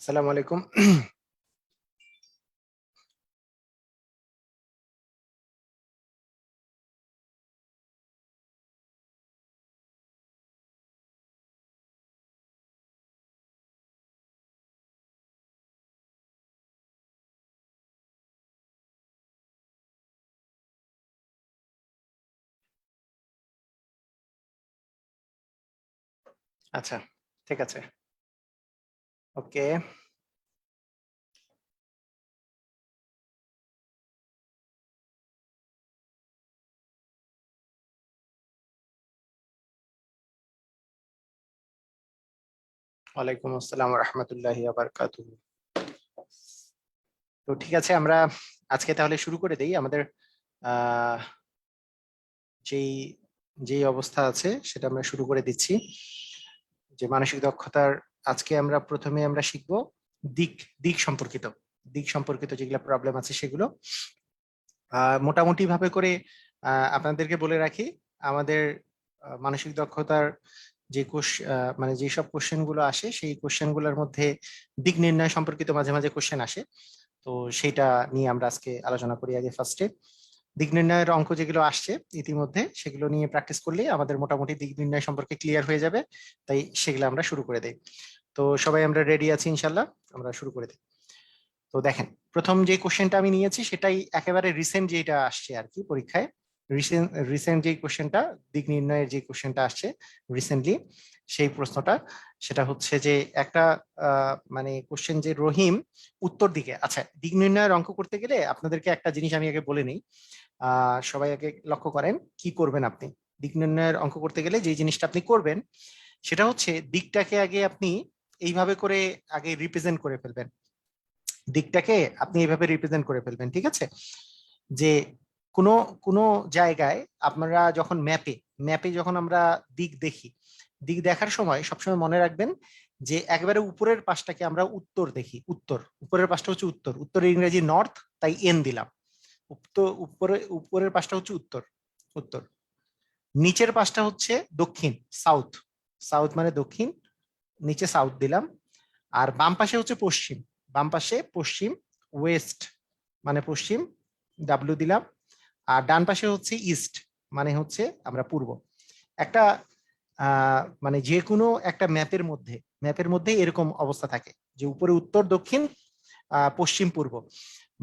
আসসালামু আলাইকুম। আচ্ছা, ঠিক আছে। ওকে, ওয়ালাইকুম আসসালাম ওয়া রাহমাতুল্লাহি ওয়া বারাকাতুহু। তো ঠিক আছে, আমরা আজকে তাহলে শুরু করে দেই। আমাদের আহ যেই যেই অবস্থা আছে সেটা আমরা শুরু করে দিচ্ছি। যে মানসিক দক্ষতার আজকে আমরা প্রথমে আমরা শিখব দিক দিক সম্পর্কিত দিক সম্পর্কিত যেগুলো প্রবলেম আছে সেগুলো। মোটামুটি ভাবে করে আপনাদেরকে বলে রাখি, আমাদের মানসিক দক্ষতার যে মানে যেসব কোশ্চেন গুলো আসে সেই কোশ্চেন গুলোর মধ্যে দিক নির্ণয় সম্পর্কিত মাঝে মাঝে কোশ্চেন আসে। তো সেটা নিয়ে আমরা আজকে আলোচনা করি। আগে ফার্স্টে দিক নির্ণয়ের অঙ্ক যেগুলো আসছে ইতিমধ্যে সেগুলো নিয়ে প্র্যাকটিস করলে আমাদের মোটামুটি দিক নির্ণয় সম্পর্কে ক্লিয়ার হয়ে যাবে। তাই সেগুলো আমরা শুরু করে দেই। তো সবাই আমরা রেডি আছি ইনশাল্লাহ, আমরা শুরু করে দিই। তো দেখেন, প্রথম যে কোশ্চেনটা আমি নিয়েছি সেটাই একেবারে রিসেন্ট যেটা আসছে আর কি পরীক্ষায়। রিসেন্ট রিসেন্ট যে কোশ্চেনটা, দিক নির্ণয়ের যে কোশ্চেনটা আসছে রিসেন্টলি, সেই প্রশ্নটা সেটা হচ্ছে যে একটা মানে কোশ্চেন যে রহিম উত্তর দিকে। আচ্ছা, দিক নির্ণয়ের অঙ্ক করতে গেলে আপনাদেরকে একটা জিনিস আমি আগে বলে নিই। সবাই আগে লক্ষ্য করেন কি করবেন আপনি। দিক নির্ণয়ের অঙ্ক করতে গেলে যে জিনিসটা আপনি করবেন সেটা হচ্ছে দিকটাকে আগে আপনি এইভাবে করে আগে রিপ্রেজেন্ট করে ফেলবেন। দিকটাকে আপনি এইভাবে রিপ্রেজেন্ট করে ফেলবেন, ঠিক আছে? যে কোনো কোনো জায়গায় আপনারা যখন ম্যাপে ম্যাপে যখন আমরা দিক দেখি, দিক দেখার সময় সবসময় মনে রাখবেন যে একবারে উপরের পাশটাকে আমরা উত্তর দেখি। উত্তর, উপরের পাশটা হচ্ছে উত্তর। উত্তরের ইংরেজি নর্থ, তাই এন দিলাম। উপরের পাশটা হচ্ছে উত্তর, উত্তর। নিচের পাশটা হচ্ছে দক্ষিণ, সাউথ। সাউথ মানে দক্ষিণ, নিচে সাউথ দিলাম। আর বাম পাশে হচ্ছে পশ্চিম, বাম পাশে পশ্চিম, ওয়েস্ট মানে পশ্চিম, ডাব্লিউ দিলাম। আর ডান পাশে হচ্ছে ইস্ট মানে হচ্ছে আমরা পূর্ব। একটা মানে যে কোনো একটা ম্যাপের মধ্যে এরকম অবস্থা থাকে যে উপরে উত্তর, দক্ষিণ, পশ্চিম, পূর্ব।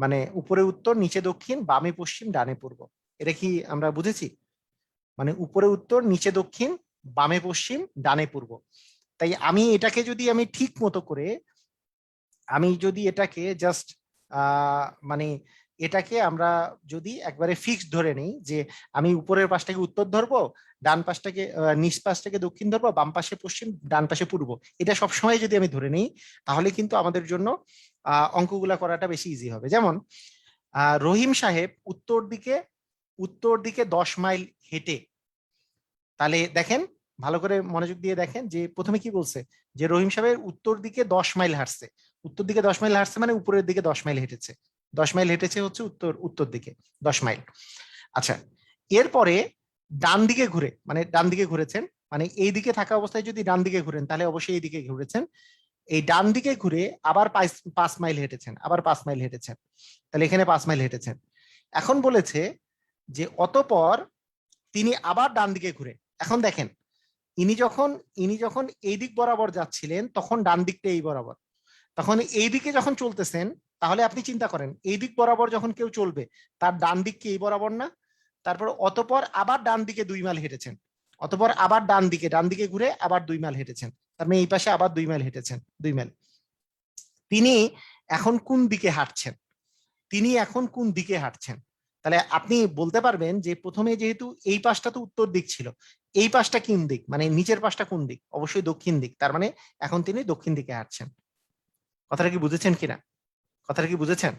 মানে উপরে উত্তর, নিচে দক্ষিণ, বামে পশ্চিম, ডানে পূর্ব। এটা কি আমরা বুঝেছি? মানে উপরে উত্তর, নিচে দক্ষিণ, বামে পশ্চিম, ডানে পূর্ব। তাই আমি এটাকে যদি আমি ঠিক মতো করে, আমি যদি এটাকে জাস্ট মানে এটাকে আমরা যদি একবারে ফিক্স ধরে নিই যে আমি উপরের পাশটাকে উত্তর ধরবো, ডান পাশটাকে নিচ পাশটাকে দক্ষিণ ধরবো, বাম পাশে পশ্চিম, ডান পাশে পূর্ব, এটা সবসময় যদি আমি ধরে নিই তাহলে কিন্তু আমাদের জন্য অঙ্কগুলা করাটা বেশি ইজি হবে। যেমন রহিম সাহেব উত্তর দিকে 10 মাইল হেঁটে। তাহলে দেখেন, ভালো করে মনোযোগ দিয়ে দেখেন যে প্রথমে কি বলছে, যে রহিম সাহেবের উত্তর দিকে 10 মাইল হাঁটছে। উত্তর দিকে 10 মাইল হাঁটছে মানে উপরের দিকে 10 মাইল হেঁটেছে। 10 মাইল হেঁটেছে হচ্ছে উত্তর উত্তর দিকে 10 মাইল। আচ্ছা, এরপরে ডান দিকে ঘুরে, মানে ডান দিকে ঘুরেছেন, মানে এই দিকে থাকা অবস্থায় যদি ডান দিকে ঘুরেন তাহলে অবশ্যই এই দিকে ঘুরেছেন। এই ডান দিকে ঘুরে আবার 5 মাইল হেঁটেছেন, আবার 5 মাইল হেঁটেছেন। তাহলে এখানে 5 মাইল হেঁটেছেন। এখন বলেছে যে অতঃপর তিনি আবার ডান দিকে ঘুরে। এখন দেখেন, ইনি যখন ইনি যখন এই দিক বরাবর যাচ্ছিলেন তখন ডান দিকটা এই বরাবর, তখন এই দিকে যখন চলতেছেন তাহলে আপনি চিন্তা করেন এই দিক বরাবর যখন কেউ চলবে তার ডান দিক কি এই বরাবর না? তারপর অতঃপর আবার ডান দিকে 2 মাইল হেঁটেছেন, অতঃপর আবার ডান দিকে ঘুরে আবার 2 মাইল হেঁটেছেন, তার মানে এই পাশে আবার 2 মাইল হেঁটেছেন, 2 মাইল। তিনি এখন কোন দিকে হাঁটছেন? তিনি এখন কোন দিকে হাঁটছেন? তাহলে আপনি বলতে পারবেন যে প্রথমে যেহেতু এই পাশটা তো উত্তর দিক ছিল, এই পাশটা কোন দিক, মানে নিচের পাশটা কোন দিক? অবশ্যই দক্ষিণ দিক। তার মানে এখন তিনি দক্ষিণ দিকে হাঁটছেন। কথাটা কি বুঝেছেন কিনা? কথাটা কি বুঝেছেন?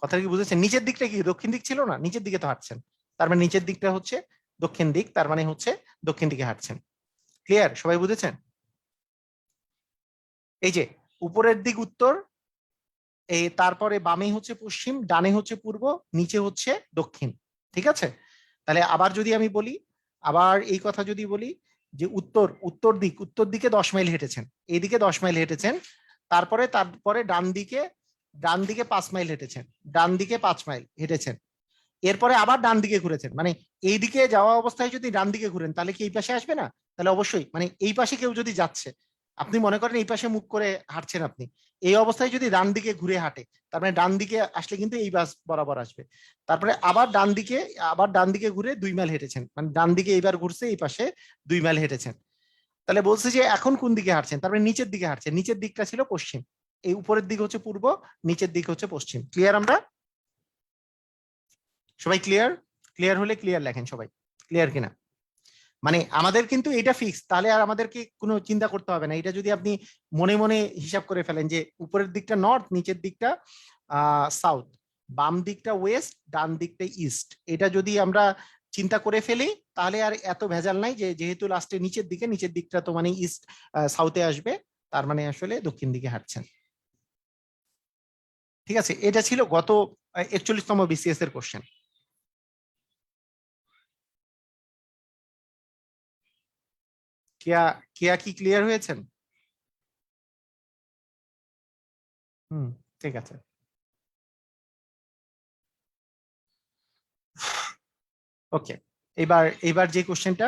কথাটা কি বুঝেছেন? নিচের দিকটা কি দক্ষিণ দিক ছিল না? নিচের দিকে তো হাঁটছেন, তার মানে নিচের দিকটা হচ্ছে দক্ষিণ দিক, তার মানে হচ্ছে দক্ষিণ দিকে হাঁটছেন। ক্লিয়ার? সবাই বুঝেছেন? এই যে উপরের দিক উত্তর, এই তারপরে বামে হচ্ছে পশ্চিম, ডানে হচ্ছে পূর্ব, নিচে হচ্ছে দক্ষিণ। ঠিক আছে? তাহলে আবার যদি আমি বলি, আবার এই কথা যদি বলি যে উত্তর দিকে 10 মাইল হেঁটেছেন, এইদিকে 10 মাইল হেঁটেছেন, তারপরে ডান দিকে 5 মাইল হেঁটেছেন, ডান দিকে 5 মাইল হেঁটেছেন, এরপরে আবার ডান দিকে ঘুরেছেন। মানে এই দিকে যাওয়া অবস্থায় যদি ডান দিকে ঘুরেন তাহলে কি এই পাশে আসবে না? তাহলে অবশ্যই, মানে এই পাশে কেউ যদি যাচ্ছে, আপনি মনে করেন এই পাশে মুখ করে হাঁটছেন, আপনি এই অবস্থায় যদি ডান দিকে ঘুরে হাঁটে, তার মানে ডান দিকে আসলে কিন্তু এই বাস বরাবর আসবে। তারপরে আবার ডান দিকে ঘুরে 2 মাইল হেঁটেছেন, মানে ডান দিকে এইবার ঘুরছে, এই পাশে 2 মাইল হেঁটেছেন। তাহলে বলছে যে এখন কোন দিকে হাঁটছেন, তারপরে নিচের দিকে হাঁটছেন, নিচের দিকটা ছিল পশ্চিম, এই উপরের দিক হচ্ছে পূর্ব, নিচের দিক হচ্ছে পশ্চিম। ক্লিয়ার? আমরা সবাই ক্লিয়ার? ক্লিয়ার হলে ক্লিয়ার লেখেন সবাই, ক্লিয়ার কিনা। মানে আমাদের কিন্তু এটা ফিক্স, তাহলে আর আমাদেরকে কোনো চিন্তা করতে হবে না। এটা যদি আপনি মনে মনে হিসাব করে ফেলেন যে উপরের দিকটা নর্থ, নিচের দিকটা সাউথ, বাম দিকটা ওয়েস্ট, ডান দিকটা ইস্ট, এটা যদি আমরা চিন্তা করে ফেলি তাহলে আর এত ভেজাল নাই যে যেহেতু লাস্টে নিচের দিকটা তো মানে ইস্ট সাউথে আসবে, তার মানে আসলে দক্ষিণ দিকে হাঁটছেন। ঠিক আছে, এটা ছিল গত 41তম বিসিএস এর কোশ্চেন। কেয়া কেয়া কি ক্লিয়ার হয়েছেন? হুম, ঠিক আছে। ওকে, এবার যে কোশ্চেনটা,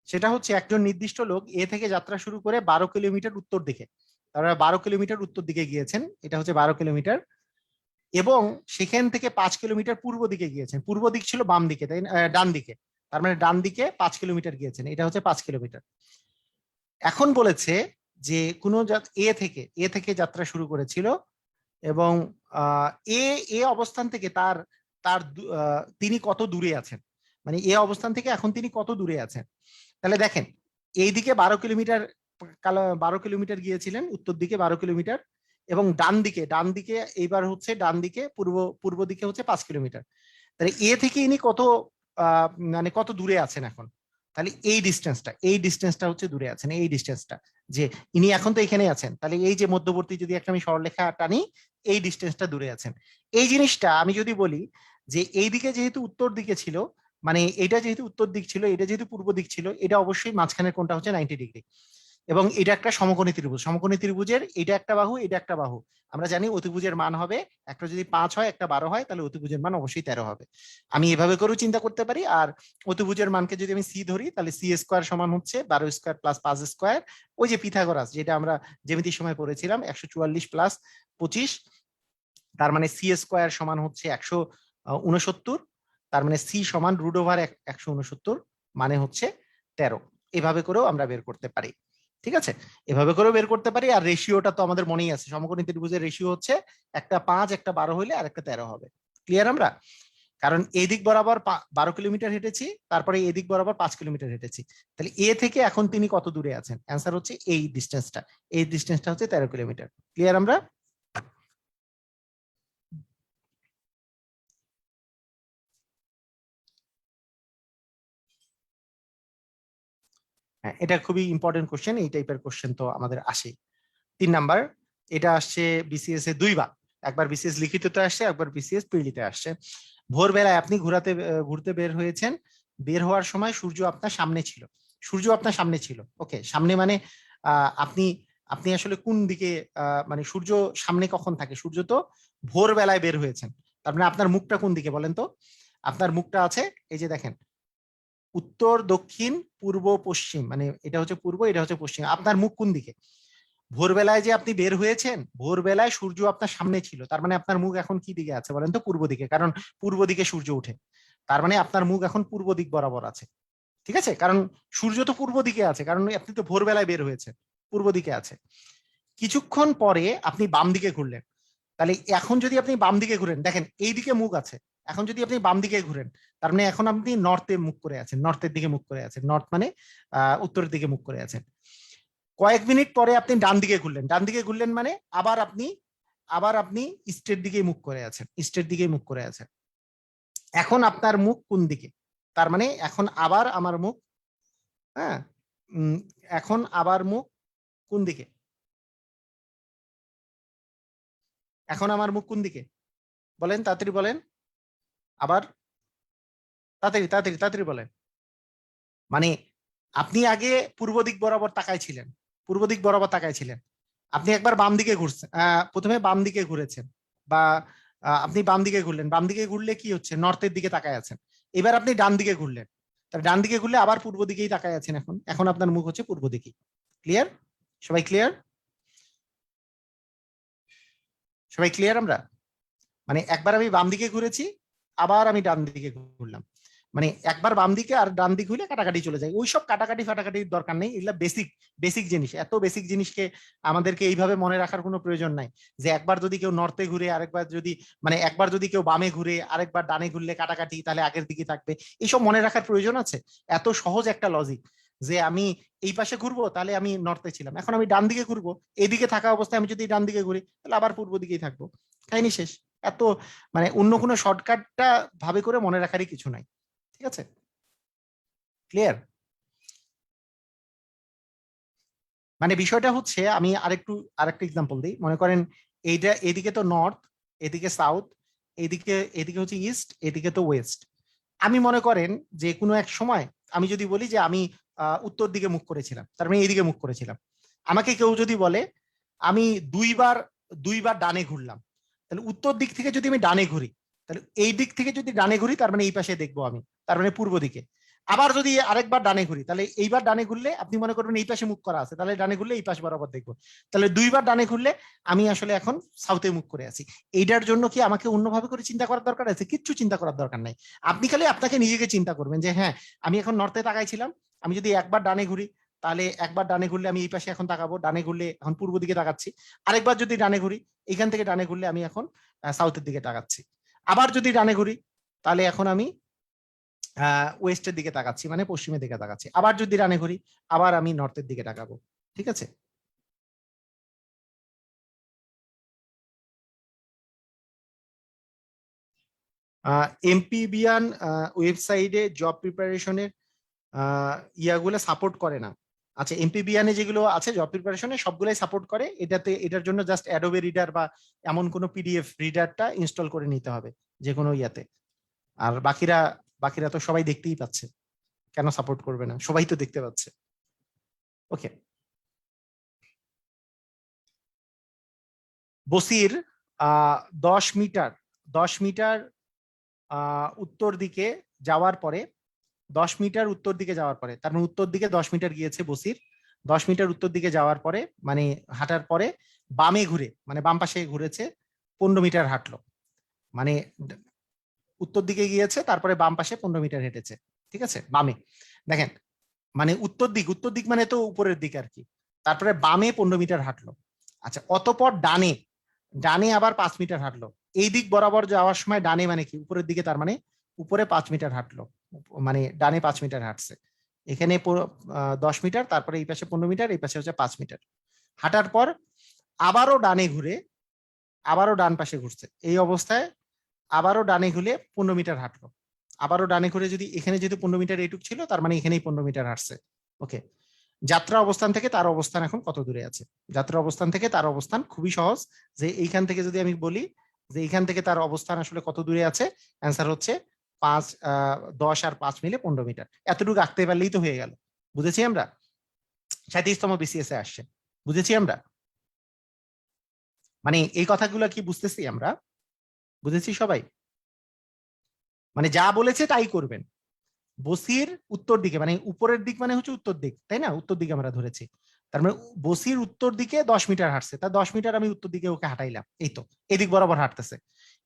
সেটা হচ্ছে একজন নির্দিষ্ট লোক এ থেকে যাত্রা শুরু করে 12 কিলোমিটার উত্তর দিকে, তারা 12 কিলোমিটার উত্তর দিকে গিয়েছেন, এটা হচ্ছে 12 কিলোমিটার, এবং সেখান থেকে 5 কিলোমিটার পূর্ব দিকে গিয়েছেন। পূর্ব দিক ছিল বাম দিকে, তাই ডান দিকে, তার মানে ডান দিকে 5 কিলোমিটার গিয়েছেন, এটা হচ্ছে 5 কিলোমিটার। এখন বলেছে যে কোনো এ থেকে যাত্রা শুরু করেছিল, এবং আহ, এ এ অবস্থান থেকে তার তার তিনি কত দূরে আছেন, মানে এ অবস্থান থেকে এখন তিনি কত দূরে আছেন। তাহলে দেখেন, এইদিকে 12 কিলোমিটার, 12 কিলোমিটার গিয়েছিলেন উত্তর দিকে 12 কিলোমিটার, এবং ডান দিকে এইবার হচ্ছে ডান দিকে পূর্ব দিকে হচ্ছে 5 কিলোমিটার। তাহলে এ থেকে ইনি কত মানে কত দূরে আছেন এখন? তাহলে এই ডিস্টেন্সটা হচ্ছে দূরে আছেন, এই ডিস্টেন্সটা, যে ইনি এখন তো এখানে আছেন, তাহলে এই যে মধ্যবর্তী যদি একটা আমি সরলরেখা টানি, এই ডিস্টেন্সটা দূরে আছেন। এই জিনিসটা আমি যদি বলি যে এইদিকে যেহেতু উত্তর দিকে ছিল, মানে এটা যেহেতু উত্তর দিক ছিল, এটা যেহেতু পূর্ব দিক ছিল, এটা অবশ্যই মাঝখানের কোণটা হচ্ছে 90 ডিগ্রি, এবং এটা একটা সমকোণী ত্রিভুজ। সমকোণী ত্রিভুজের এটা একটা বাহু, এটা একটা বাহু। আমরা জানি অতিভুজের মান হবে, একটা যদি 5 হয় একটা 12 হয়, তাহলে অতিভুজের মান অবশ্যই 13 হবে। আমি এভাবে করেও চিন্তা করতে পারি। আর অতিভুজের মানকে যদি আমি সি ধরি, তাহলে সি স্কোয়ার সমান হচ্ছে 12 স্কোয়ার প্লাস 5 স্কোয়ার, ওই যে পিথাগোরাস যেটা আমরা জ্যামিতির সময় পড়েছিলাম, 144 প্লাস 25, তার মানে সি স্কোয়ার সমান হচ্ছে 169, তার মানে সি সমান √ওভার 169, মানে হচ্ছে 13। এভাবে করেও আমরা বের করতে পারি। ঠিক আছে, এভাবে করেও বের করতে পারি। আর রেশিওটা তো আমাদের মনেই আছে, সমকোণী ত্রিভুজের রেশিও হচ্ছে একটা 5 একটা 12 হইলে আর একটা 13 হবে। ক্লিয়ার? আমরা কারণ এই দিক বরাবর 12 কিলোমিটার হেঁটেছি, তারপরে এই দিক বরাবর 5 কিলোমিটার হেঁটেছি, তাহলে এ থেকে এখন তিনি কত দূরে আছেন? অ্যান্সার হচ্ছে এই ডিস্টেন্সটা হচ্ছে 13 কিলোমিটার। ক্লিয়ার? আমরা হ্যাঁ, এটা খুবই ইম্পর্টেন্ট কোশ্চেন, এই টাইপের কোশ্চেন তো আমাদের আসে। 3 নাম্বার, এটা আসছে বিসিএস এ 2 বার, একবার বিসিএস লিখিততে আসছে, একবার বিসিএস পিডিতে আসছে। ভোরবেলায় আপনি ঘুরতে বের হয়েছেন, বের হওয়ার সময় সূর্য আপনার সামনে ছিল, ওকে, সামনে মানে আপনি আপনি আসলে কোন দিকে, মানে সূর্য সামনে কখন থাকে? সূর্য তো ভোরবেলায় বের হয়েছেন, তার মানে আপনার মুখটা কোন দিকে বলেন তো? আপনার মুখটা আছে, এই যে দেখেন, উত্তর দক্ষিণ পূর্ব পশ্চিম, মানে এটা হচ্ছে পূর্ব, এটা হচ্ছে পশ্চিম। আপনার মুখ কোন দিকে? ভোরবেলায় যে আপনি বের হয়েছেন, ভোরবেলায় সূর্য আপনার সামনে ছিল, তার মানে আপনার মুখ এখন কি দিকে আছে বলেন তো? পূর্ব দিকে, কারণ পূর্ব দিকে সূর্য ওঠে, তার মানে আপনার মুখ এখন পূর্ব দিক বরাবর আছে। ঠিক আছে, কারণ সূর্য তো পূর্ব দিকে আছে, কারণ আপনি তো ভোরবেলায় বের হয়েছেন, পূর্ব দিকে আছে। কিছুক্ষণ পরে আপনি বাম দিকে ঘুরলেন, তাহলে এখন যদি আপনি বাম দিকে ঘুরেন, দেখেন এইদিকে মুখ আছে, এখন যদি আপনি বাম দিকে ঘুরেন, তার মানে এখন আপনি নর্থে মুখ করে আছেন, নর্থের দিকে মুখ করে আছেন, নর্থ মানে উত্তরের দিকে মুখ করে আছেন। কয়েক মিনিট পরে আপনি ডান দিকে ঘুরলেন মানে আবার আপনি ইস্টের দিকে মুখ করে আছেন, ইস্টের দিকে মুখ করে আছেন। এখন আপনার মুখ কোন দিকে? তার মানে এখন আবার আমার মুখ, হ্যাঁ, এখন আবার মুখ কোন দিকে? এখন আমার মুখ কোন দিকে বলেন, তাড়াতাড়ি বলেন, আবার তাড়াতাড়ি তাড়াতাড়ি তাড়াতাড়ি বলেন। মানে আপনি আগে পূর্ব দিক বরাবর তাকায় ছিলেন, পূর্ব দিক বরাবর তাকায় ছিলেন, আপনি একবার বাম দিকে ঘুরছেন, প্রথমে বাম দিকে ঘুরেছেন, বা আপনি বাম দিকে ঘুরলেন, বাম দিকে ঘুরলে কি হচ্ছে, নর্থের দিকে তাকায় আছেন। এবার আপনি ডান দিকে ঘুরলেন, তাহলে ডান দিকে ঘুরলে আবার পূর্ব দিকেই তাকায় আছেন, এখন এখন আপনার মুখ হচ্ছে পূর্ব দিকে। ক্লিয়ার? সবাই ক্লিয়ার? সবাই ক্লিয়ার? আমরা মানে একবার আমি বাম দিকে ঘুরেছি, আবার আমি ডান দিকে ঘুরলাম, মানে একবার বাম দিকে আর ডান দিক হইলে কাটাকাটি চলে যায়। ওইসব কাটাকাটি ফাটাকাটির দরকার নেই, এগুলা বেসিক বেসিক জিনিস। এত বেসিক জিনিসকে আমাদেরকে এইভাবে মনে রাখার কোনো প্রয়োজন নাই যে একবার যদি কেউ নর্থে ঘুরে, আরেকবার যদি, মানে একবার যদি কেউ বামে ঘুরে আরেকবার ডানে ঘুরলে কাটাকাটি তাহলে আগের দিকে থাকবে, এইসব মনে রাখার প্রয়োজন আছে? এত সহজ একটা লজিক যে আমি এই পাশে ঘুরবো তাহলে আমি নর্থে ছিলাম, এখন আমি ডান দিকে ঘুরবো, এদিকে থাকা অবস্থায় আমি যদি ডান দিকে ঘুরি তাহলে আবার পূর্ব দিকেই থাকবো, কাহিনী শেষ। এত মানে অন্য কোনো শর্টকাটটা ভাবে করে মনে রাখারই কিছু নাই। ঠিক আছে? ক্লিয়ার? মানে বিষয়টা হচ্ছে, আমি আরেকটু এক্সাম্পল দিই। মনে করেন এইটা, এদিকে তো নর্থ, এদিকে সাউথ, এদিকে এদিকে হচ্ছে ইস্ট, এদিকে তো ওয়েস্ট। আমি মনে করেন যে কোনো এক সময় আমি যদি বলি যে আমি উত্তর দিকে মুখ করেছিলাম, তার মানে এইদিকে মুখ করেছিলাম, আমাকে কেউ যদি বলে আমি দুইবার দুইবার ডানে ঘুরলাম, তাহলে উত্তর দিক থেকে যদি আমি ডানে ঘুরি, তাহলে এই দিক থেকে যদি ডানে ঘুরি তার মানে এই পাশে দেখবো আমি, তার মানে পূর্ব দিকে। আবার যদি আরেকবার ডানে ঘুরি, তাহলে এইবার ডানে ঘুরলে আপনি মনে করবেন এই পাশে মুখ করা আছে, তাহলে ডানে ঘুরলে এই পাশ বরাবর দেখবো। তাহলে দুইবার ডানে ঘুরলে আমি আসলে এখন সাউথে মুখ করে আছি। এইটার জন্য কি আমাকে অন্যভাবে করে চিন্তা করার দরকার আছে? কিচ্ছু চিন্তা করার দরকার নাই। আপনি খালি আপনাকে নিজেকে চিন্তা করবেন যে হ্যাঁ, আমি এখন নর্থে তাকাইছিলাম, আমি যদি একবার ডানে ঘুরি তাহলে একবার ডানে ঘুরলে আমি এই পাশে এখন তাকাবো, ডানে ঘুরলে এখন পূর্ব দিকে তাকাচ্ছি। আরেকবার যদি ডানে ঘুরি, এখান থেকে ডানে ঘুরলে আমি এখন সাউথের দিকে তাকাচ্ছি। আবার যদি ডানে ঘুরি তাহলে এখন আমি ওয়েস্টের দিকে তাকাচ্ছি, মানে পশ্চিমের দিকে তাকাচ্ছি। আবার যদি ডানে ঘুরি আবার আমি নর্থের দিকে তাকাবো। ঠিক আছে? এমপিবিয়ান ওয়েবসাইটে জব প্রিপারেশনের ইয়াগুলো সাপোর্ট করে না। আচ্ছা, এমপিবিয়ানে যেগুলো আছে জব প্রিপারেশনে সবগুলাই সাপোর্ট করে, এটাতে এটার জন্য জাস্ট অ্যাডোবে রিডার বা এমন কোনো পিডিএফ রিডারটা ইনস্টল করে নিতে হবে যে কোনো ইয়াতে। আর বাকিরা বাকিরা তো সবাই দেখতেই পাচ্ছে, কেন সাপোর্ট করবে না? সবাই তো দেখতে পাচ্ছে। ওকে। বসির 10 মিটার 10 মিটার উত্তর দিকে যাওয়ার পরে, 10 মিটার উত্তর দিকে যাওয়ার পরে, তার মানে উত্তর দিকে 10 মিটার গিয়েছে বসির, 10 মিটার উত্তর দিকে যাওয়ার পরে মানে হাঁটার পরে বামে ঘুরে, মানে বাম পাশে ঘুরেছে, 15 মিটার হাঁটলো, মানে উত্তর দিকে গিয়েছে তারপরে বাম পাশে 15 মিটার হেঁটেছে। ঠিক আছে? বামে দেখেন, মানে উত্তর দিক মানে তো উপরের দিক আর কি। তারপরে বামে 15 মিটার হাঁটলো। আচ্ছা, অতপর ডানে, ডানে আবার 5 মিটার হাঁটলো। এই দিক বরাবর যাওয়ার সময় ডানে মানে কি উপরের দিকে, তার মানে উপরে 5 মিটার হাঁটলো, মানে ডানে 5 মিটার হাঁটছে। এখানে 10 মিটার, তারপরে এই পাশে 15 মিটার, এই পাশে হচ্ছে 5 মিটার। হাঁটার পর আবারও ডানে ঘুরে আবারও ডান পাশে ঘুরছে। এই অবস্থায় আবারও ডানে ঘুরে 15 মিটার হাঁটলো। আবারও ডানে ঘুরে, যদি এখানে যেহেতু 15 মিটার এইটুক ছিল, তার মানে এখানেই 15 মিটার হাঁটছে। ওকে। যাত্রা অবস্থান থেকে তার অবস্থান এখন কত দূরে আছে? যাত্রা অবস্থান থেকে তার অবস্থান খুবই সহজ, যে এইখান থেকে যদি আমি বলি যে এইখান থেকে তার অবস্থান আসলে কত দূরে আছে, অ্যান্সার হচ্ছে 10 আর 5 মিলে 15 মিটার। এতটুকু আঁকতে পারলেই তো হয়ে গেল। বুঝেছি আমরা? 37তম বিসিএস এ আসছে। বুঝেছি আমরা? মানে এই কথাগুলো কি বুঝতেছি আমরা? বুঝেছি সবাই? মানে যা বলেছে তাই করবেন। বসির উত্তর দিকে, মানে উপরের দিক মানে হচ্ছে উত্তর দিক, তাই না? উত্তর দিকে আমরা ধরেছি, তার মানে বসির উত্তর দিকে 10 মিটার হাঁটছে, তা 10 মিটার আমি উত্তর দিকে ওকে হাঁটাইলাম, এই তো এদিক বরাবর হাঁটতেছে।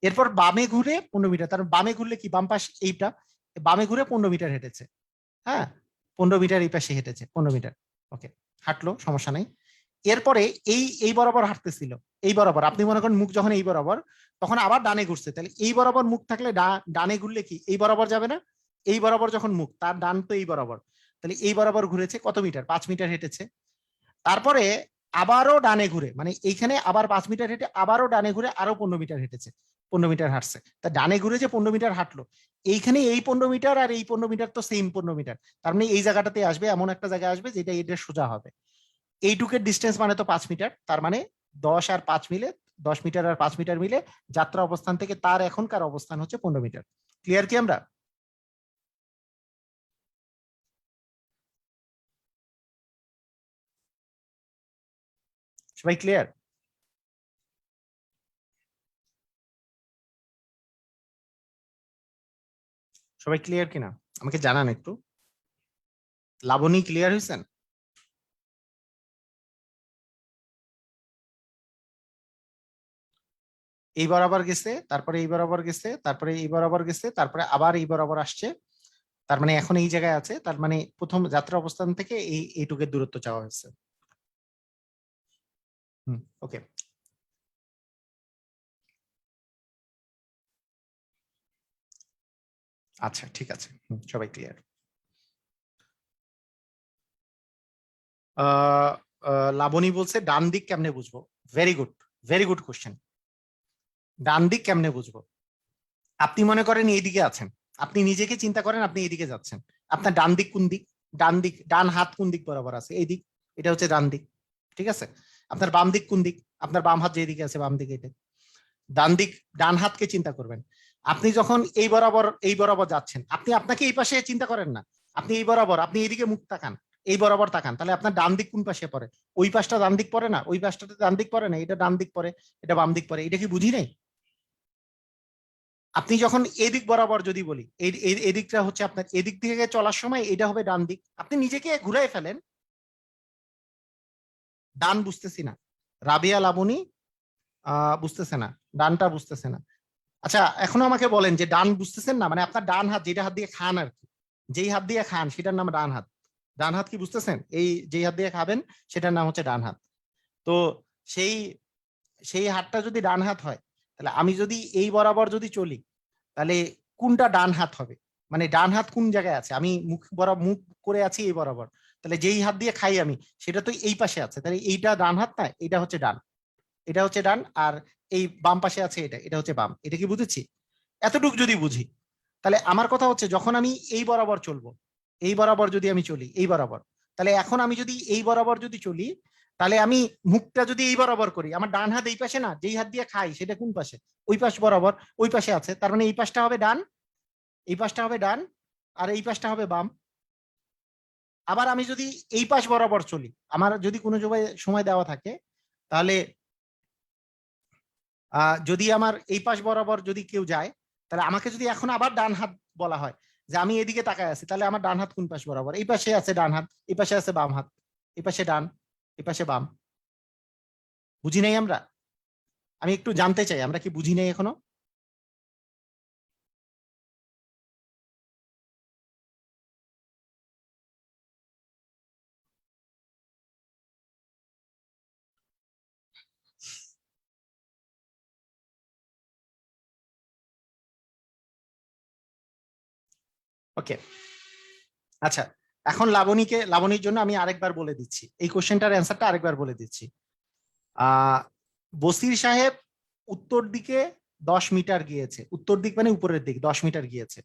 এরপর বামে ঘুরে 15 মিটার, তার বামে ঘুরলে কি বাম পাশ এইটা, বামে ঘুরে 15 মিটার হেঁটেছে। হ্যাঁ, 15 মিটার এই পাশে হেঁটেছে, 15 মিটার। ওকে, হাঁটলো, সমস্যা নাই। এরপরে এই এই বরাবর হাঁটতেছিল, এই বরাবর আপনি মনে করেন মুখ যখন এই বরাবর, তখন আবার ডানে ঘুরছে, তাহলে এই বরাবর মুখ থাকলে ডানে ঘুরলে কি এই বরাবর যাবে না? এই বরাবর যখন মুখ, তার ডান তো এই বরাবর, তাহলে এই বরাবর ঘুরেছে কত মিটার? 5 মিটার হেঁটেছে। তারপরে আবারও ডানে ঘুরে, মানে এইখানে আবার 5 মিটার হেঁটে আবারও ডানে ঘুরে আরো 15 মিটার হেঁটেছে, 15 মিটার হাঁটছে। তা ডানে ঘুরে যে 15 মিটার হাঁটলো, এইখানে এই 15 মিটার আর এই 15 মিটার তো সেম 15 মিটার, তার মানে এই জায়গাটাতে আসবে, এমন একটা জায়গায় আসবে যেটা এটা সোজা হবে। এইটুকের ডিস্টেন্স মানে তো 5 মিটার, তার মানে 10 আর 5 মিলে, 10 মিটার আর 5 মিটার মিলে যাত্রা অবস্থান থেকে তার এখনকার অবস্থান হচ্ছে 15 মিটার। ক্লিয়ার কি আমরা? সবাই ক্লিয়ার? সবাই ক্লিয়ার কিনা আমাকে জানান একটু। লাবণী ক্লিয়ার হয়েছেন? এই বরাবর গেছে, তারপরে এই বরাবর গেছে, তারপরে এই বরাবর গেছে, তারপরে আবার এই বরাবর আসছে, তার মানে এখন এই জায়গায় আছে, তার মানে প্রথম যাত্রা অবস্থান থেকে এইটুকের দূরত্ব চাওয়া হয়েছে। ওকে, আচ্ছা ঠিক আছে, সবাই ক্লিয়ার। লাবণী বলছে ডান দিক কেমনে বুঝবো? Very good, very good question. ডান দিক কেমনে বুঝবো? আপনি মনে করেন এইদিকে আছেন, আপনি নিজেকে চিন্তা করেন আপনি এইদিকে যাচ্ছেন, আপনার ডান দিক কোন দিক? ডান দিক, ডান হাত কোন দিক বরাবর আছে? এই দিক, এটা হচ্ছে ডান দিক, ঠিক আছে? আপনার বাম দিক কোন দিক? আপনার বাম হাত যেদিকে আছে বাম দিকে, এটা ডান দিক। ডান হাতকে চিন্তা করবেন। আপনি যখন এই বরাবর যাচ্ছেন, আপনি আপনাকে এই পাশে চিন্তা করেন না, আপনি এই বরাবর, আপনি এইদিকে মুখ তাকান, এই বরাবর তাকান, তাহলে আপনার ডান দিক কোন পাশে পড়ে? ওই পাশটা ডান দিক পড়ে না? ওই পাশটা ডান দিক পড়ে না? এটা ডান দিক পড়ে, এটা বাম দিক পড়ে, এটা কি বুঝি নাই? আপনি যখন এদিক বরাবর যদি বলি, এদিকটা হচ্ছে আপনার, এদিক থেকে চলার সময় এটা হবে ডান দিক, আপনি নিজেকে ঘুরাই ফেলেন। ডান বুঝতেছি না, রাবিয়া লাবণী বুঝতেছে না, ডানটা বুঝতেছে না। আচ্ছা এখন আমাকে বলেন যে ডান বুঝতেছেন না মানে আপনার ডান হাত যেটা হাত দিয়ে খান আর কি, যেই হাত দিয়ে খান সেটার নাম ডান হাত। ডান হাত কি বুঝতেছেন? এই যেই হাত দিয়ে খাবেন সেটার নাম হচ্ছে ডান হাত। তো সেই সেই হাতটা যদি ডান হাত হয়, তাহলে আমি যদি এই বরাবর যদি চলি, তাহলে কোনটা ডান হাত হবে? মানে ডান হাত কোন জায়গায় আছে? আমি মুখ বরাবর মুখ করে আছি এই বরাবর, তাহলে যেই হাত দিয়ে খাই আমি সেটা তো এই পাশে আছে, তাহলে এইটা ডান হাত না, এটা হচ্ছে ডান, এটা হচ্ছে ডান। আর এই বাম পাশে আছে এটা, এটা হচ্ছে বাম। এটা কি বুঝেছি? এতটুকু যদি বুঝি, তাহলে আমার কথা হচ্ছে যখন আমি এই বরাবর চলবো, এই বরাবর যদি আমি চলি এই বরাবর, তাহলে এখন আমি যদি এই বরাবর যদি চলি, তাহলে আমি মুখটা যদি এই বরাবর করি, আমার ডান হাত এই পাশে না, যেই হাত দিয়ে খাই সেটা কোন পাশে? ওই পাশ বরাবর, ওই পাশে আছে, তার মানে এই পাশটা হবে ডান, এই পাশটা হবে ডান, আর এই পাশটা হবে বাম। আবার আমি যদি এই পাশ বরাবর চলি, আমার যদি কোনো সময় দেওয়া থাকে, তাহলে যদি আমার এই পাশ বরাবর যদি কেউ যায়, তাহলে আমাকে যদি এখন আবার ডান হাত বলা হয়, যে আমি এদিকে তাকায় আছি, তাহলে আমার ডান হাত কোন পাশ বরাবর? এই পাশে আছে ডান হাত, এই পাশে আছে বাম হাত, এই পাশে ডান, এই পাশে বাম। বুঝি নাই আমরা? আমি একটু জানতে চাই আমরা কি বুঝি নাই এখনো? ওকে, আচ্ছা এখন লাবণীর জন্য আমি আরেকবার বলে দিচ্ছি, এই কোশ্চেনটার অ্যান্সারটা আরেকবার বলে দিচ্ছি। আহ বসির সাহেব উত্তর দিকে 10 মিটার গিয়েছে, উত্তর দিক মানে উপরের দিক, 10 মিটার গিয়েছে,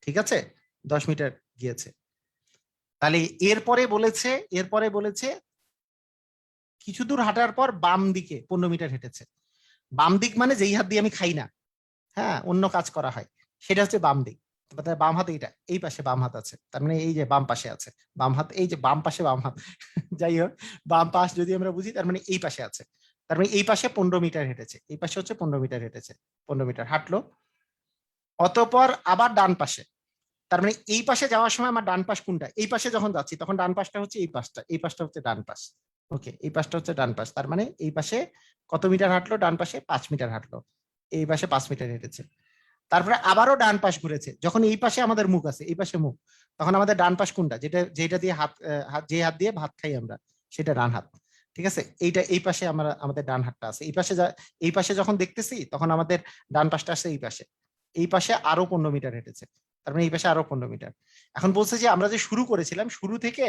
ঠিক আছে? 10 মিটার গিয়েছে। তাহলে এরপরে বলেছে কিছু দূর হাঁটার পর বাম দিকে 15 মিটার হেঁটেছে। বাম দিক মানে যেই হাত দিয়ে আমি খাই না, হ্যাঁ অন্য কাজ করা হয়, সেটা হচ্ছে বাম দিক। বাম হাত এইটা, এই পাশে বাম হাত আছে, তার মানে এই যে বাম পাশে আছে বাম হাত, এই যে বাম পাশে বাম হাত যাই হোক, বাম পাশ যদি আমরা বুঝি তার মানে এই পাশে আছে, তার মানে এই পাশে 15 মিটার হেঁটেছে, এই পাশে হচ্ছে 15 মিটার হেঁটেছে, 15 মিটার হাঁটলো। অতঃপর আবার ডান পাশে, তার মানে এই পাশে যাওয়ার সময় আমার ডান পাশ কোনটা? এই পাশে যখন যাচ্ছি তখন ডান পাশটা হচ্ছে এই পাশটা, এই পাশটা হচ্ছে ডান পাশ। ওকে, এই পাশটা হচ্ছে ডান পাশ, তার মানে এই পাশে কত মিটার হাঁটলো? ডান পাশে 5 মিটার হাঁটলো, এই পাশে 5 মিটার হেঁটেছে। তারপরে আবারও ডান পাশ ঘুরেছে, যখন এই পাশে আমাদের মুখ আছে, এই পাশে মুখ, তখন আমাদের ডান পাশ কোনটা? যেটা যেটা দিয়ে যে হাত দিয়ে ভাত খাই আমরা, সেটা ডান হাত, ঠিক আছে? এইটা এই পাশে আমরা আমাদের ডান হাতটা আছে, এই পাশে এই পাশে যখন দেখতেছি তখন আমাদের ডান পাশটা আছে এই পাশে, এই পাশে আরো 15 মিটার হেঁটেছে, তার মানে এই পাশে আরো 15 মিটার। এখন বলছে যে আমরা যে শুরু করেছিলাম, শুরু থেকে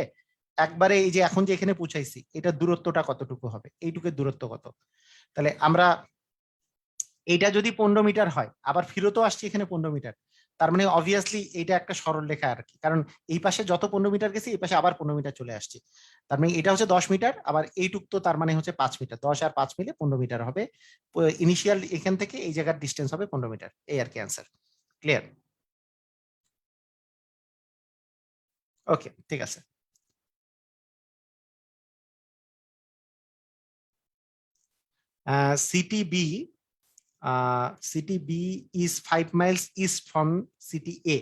একবারে এই যে এখন যে এখানে পৌঁছাইছি, এটার দূরত্বটা কতটুকু হবে? এইটুকুর দূরত্ব কত? তাহলে আমরা এইটা যদি 15 মিটার হয়, আবার ফিরতও আসছি এখানে 15 মিটার, তার মানে অবভিয়াসলি এটা একটা সরল রেখা আর কি, কারণ এই পাশে যত 15 মিটার গেছি এই পাশে আবার 15 মিটার চলে আসছি, তার মানে এটা হচ্ছে 10 মিটার, আবার এইটুক তো তার মানে হচ্ছে 5 মিটার, 10 আর 5 মিলে 15 মিটার হবে। ইনিশিয়াল এখান থেকে এই জায়গার ডিস্টেন্স হবে 15 মিটার, এই আর কি অ্যান্সার। ক্লিয়ার? ওকে, ঠিক আছে। city B, city B is 5 miles east from city A.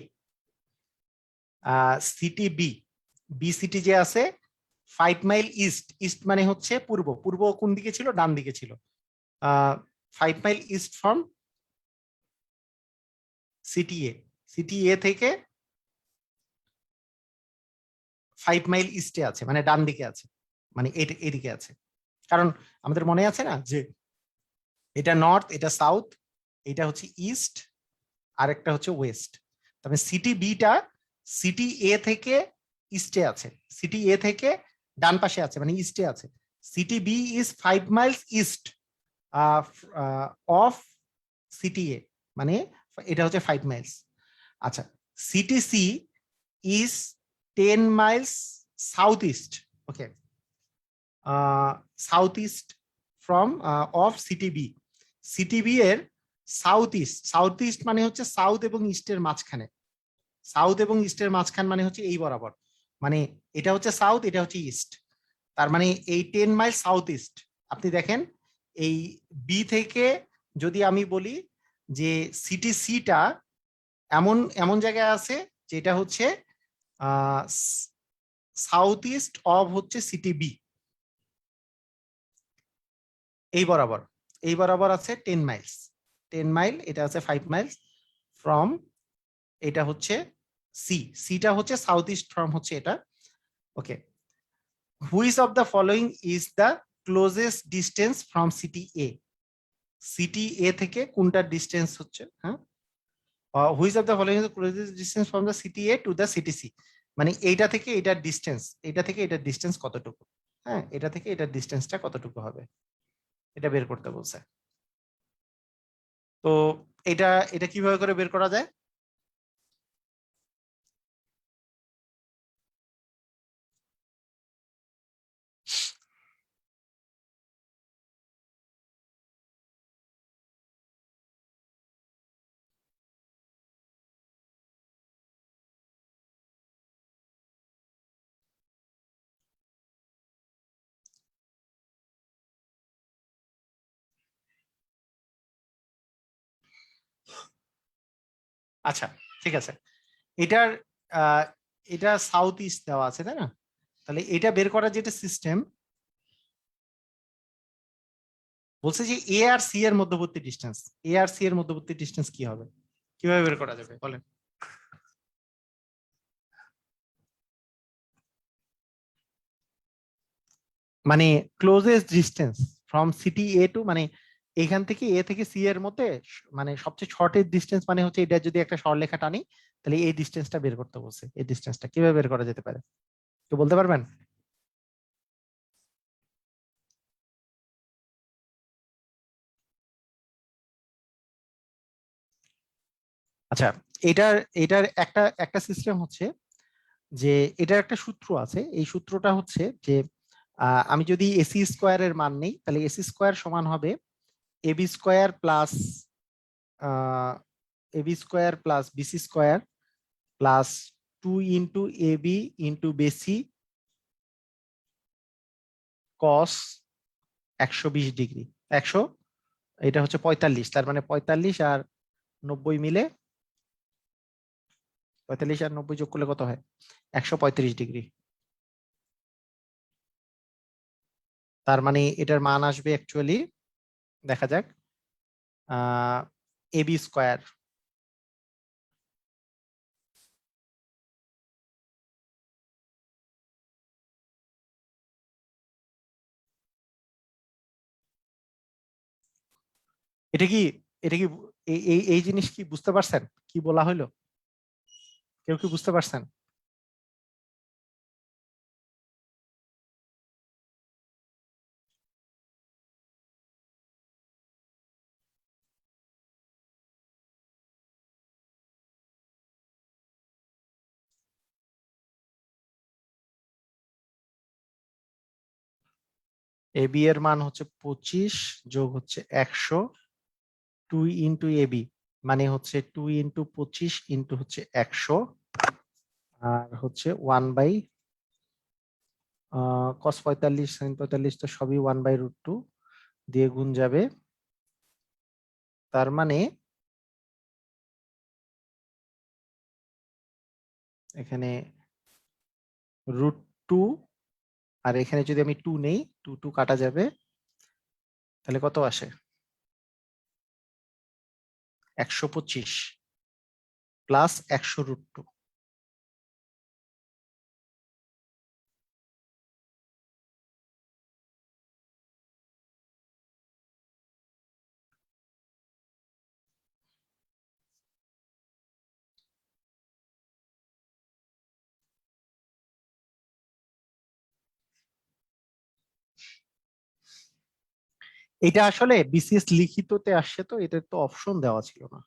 City B, B city যে আছে 5 মাইল ইস্ট, ইস্ট মানে হচ্ছে পূর্ব, পূর্ব কোন দিকে ছিল, ডান দিকে ছিল। 5 mile east from city A, city A থেকে 5 মাইল ইস্টে আছে, মানে ডান দিকে আছে, মানে এদিকে আছে। কারণ আমাদের মনে আছে না যে এটা নর্থ, এটা সাউথ, এটা হচ্ছে ইস্ট, আর একটা হচ্ছে ওয়েস্ট। তবে সিটি বিটা সিটি এ থেকে ইস্টে আছে, সিটি এ থেকে ডান পাশে আছে, মানে ইস্টে আছে। City B is 5 miles east of city A, মানে এটা হচ্ছে 5 মাইলস। আচ্ছা, city C is 10 miles south east, okay, south east from of city B. City B এর সাউথ ইস্ট, সাউথ ইস্ট মানে হচ্ছে সাউথ এবং ইস্টের মাঝখানে, সাউথ এবং ইস্টের মাঝখান মানে হচ্ছে এই বরাবর, মানে এটা হচ্ছে সাউথ, এটা হচ্ছে ইস্ট, তার মানে এই 10 মাইল সাউথ ইস্ট। আপনি দেখেন এই বি থেকে যদি আমি বলি যে সিটি সিটা এমন এমন জায়গায় আছে যেটা হচ্ছে সাউথ ইস্ট অফ হচ্ছে সিটি বি, এই বরাবর, এই বরাবর আছে 10 মাইলস, 10 মাইল, এটা আছে 5 মাইলস ফ্রম, এটা হচ্ছে সি, সিটা হচ্ছে সাউথ ইস্ট ফ্রম হচ্ছে এটা, okay. Which of the following is the closest distance from city A, city A থেকে কোনটার ডিস্টেন্স হচ্ছে, হ্যাঁ, which of the following is the closest distance from the city A to the city C, মানে এইটা থেকে এটার distance, এটা থেকে এটার ডিস্টেন্স কতটুকু, হ্যাঁ, এটা থেকে এটার ডিস্টেন্সটা কতটুকু হবে, এটা বের করতে বলছে। তো এটা এটা কিভাবে করে বের করা যায়? আচ্ছা, ঠিক আছে, এটার এটা সাউথ ইস্ট দেওয়া আছে তাই না, তাহলে এটা বের করার যেটা সিস্টেম বলছে যে এ আর সি এর মধ্যবর্তী ডিস্টেন্স, এ আর সি এর মধ্যবর্তী ডিস্টেন্স কি হবে, কিভাবে বের করা যাবে বলেন? মানে closest distance from city A to, মানে এখান থেকে এ থেকে সি এর মধ্যে মানে সবচেয়ে শর্টেস্ট ডিস্টেন্স, মানে হচ্ছে এটা যদি একটা সরলরেখা টানি তাহলে এই ডিস্টেন্সটা বের করতে বলছে, এই ডিস্টেন্সটা কিভাবে বের করা যেতে পারে, তো বলতে পারবেন? আচ্ছা, এটার এটার একটা একটা সিস্টেম হচ্ছে যে এটার একটা সূত্র আছে, এই সূত্রটা হচ্ছে যে আমি যদি এসি স্কোয়ারের মান নেই তাহলে এসি স্কোয়ার সমান হবে AB square plus AB square plus BC square plus 2 × AB × BC কস 120 ডিগ্রি, 100, এটা হচ্ছে 45, তার মানে 45 আর 90 মিলে, 45 আর 90 যোগ করলে কত হয়, 135 ডিগ্রি। তার মানে এটার মান আসবে অ্যাকচুয়ালি, দেখা যাক, এবি স্কোয়ার, এটা কি, এটা কি এই এই এই জিনিস কি বুঝতে পারছেন কি বলা হলো, কেউ কি বুঝতে পারছেন? এবি এর মান হচ্ছে 25 যোগ হচ্ছে 100, 2 × এবি, মানে হচ্ছে 2 × 25 হচ্ছে 100, আর হচ্ছে 1 বাই cos 45 sin 45 তো সবই 1/√2, দিয়ে গুণ যাবে, তার মানে এখানে √2, আর এখানে যদি আমি 2 নেই, 2 2 কাটা যাবে, তাহলে কত আসে? 125 প্লাস 100√2। এটা আসলে বিসিএস লিখিততে আসছে, তো এটা তো অপশন দেওয়া ছিল না।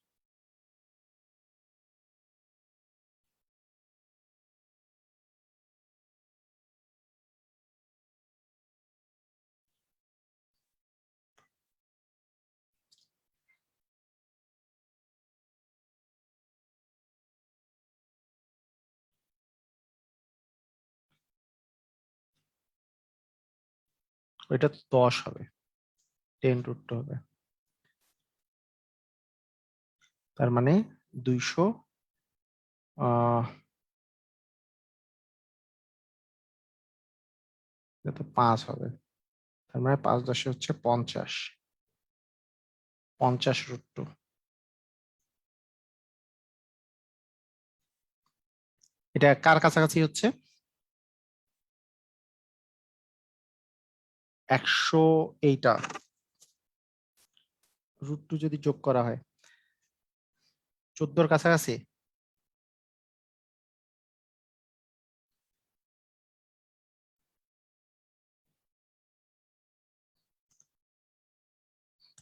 ওইটা তো 10 হবে, 10√2 হবে, তার মানে 200, আহ এটা তো 5 হবে, তার মানে 5 10 হচ্ছে 50, 50√2। এটা কার কাছাকাছি হচ্ছে? 100, এইটা √2 যদি যোগ করা হয় 14 কাছাকাছি।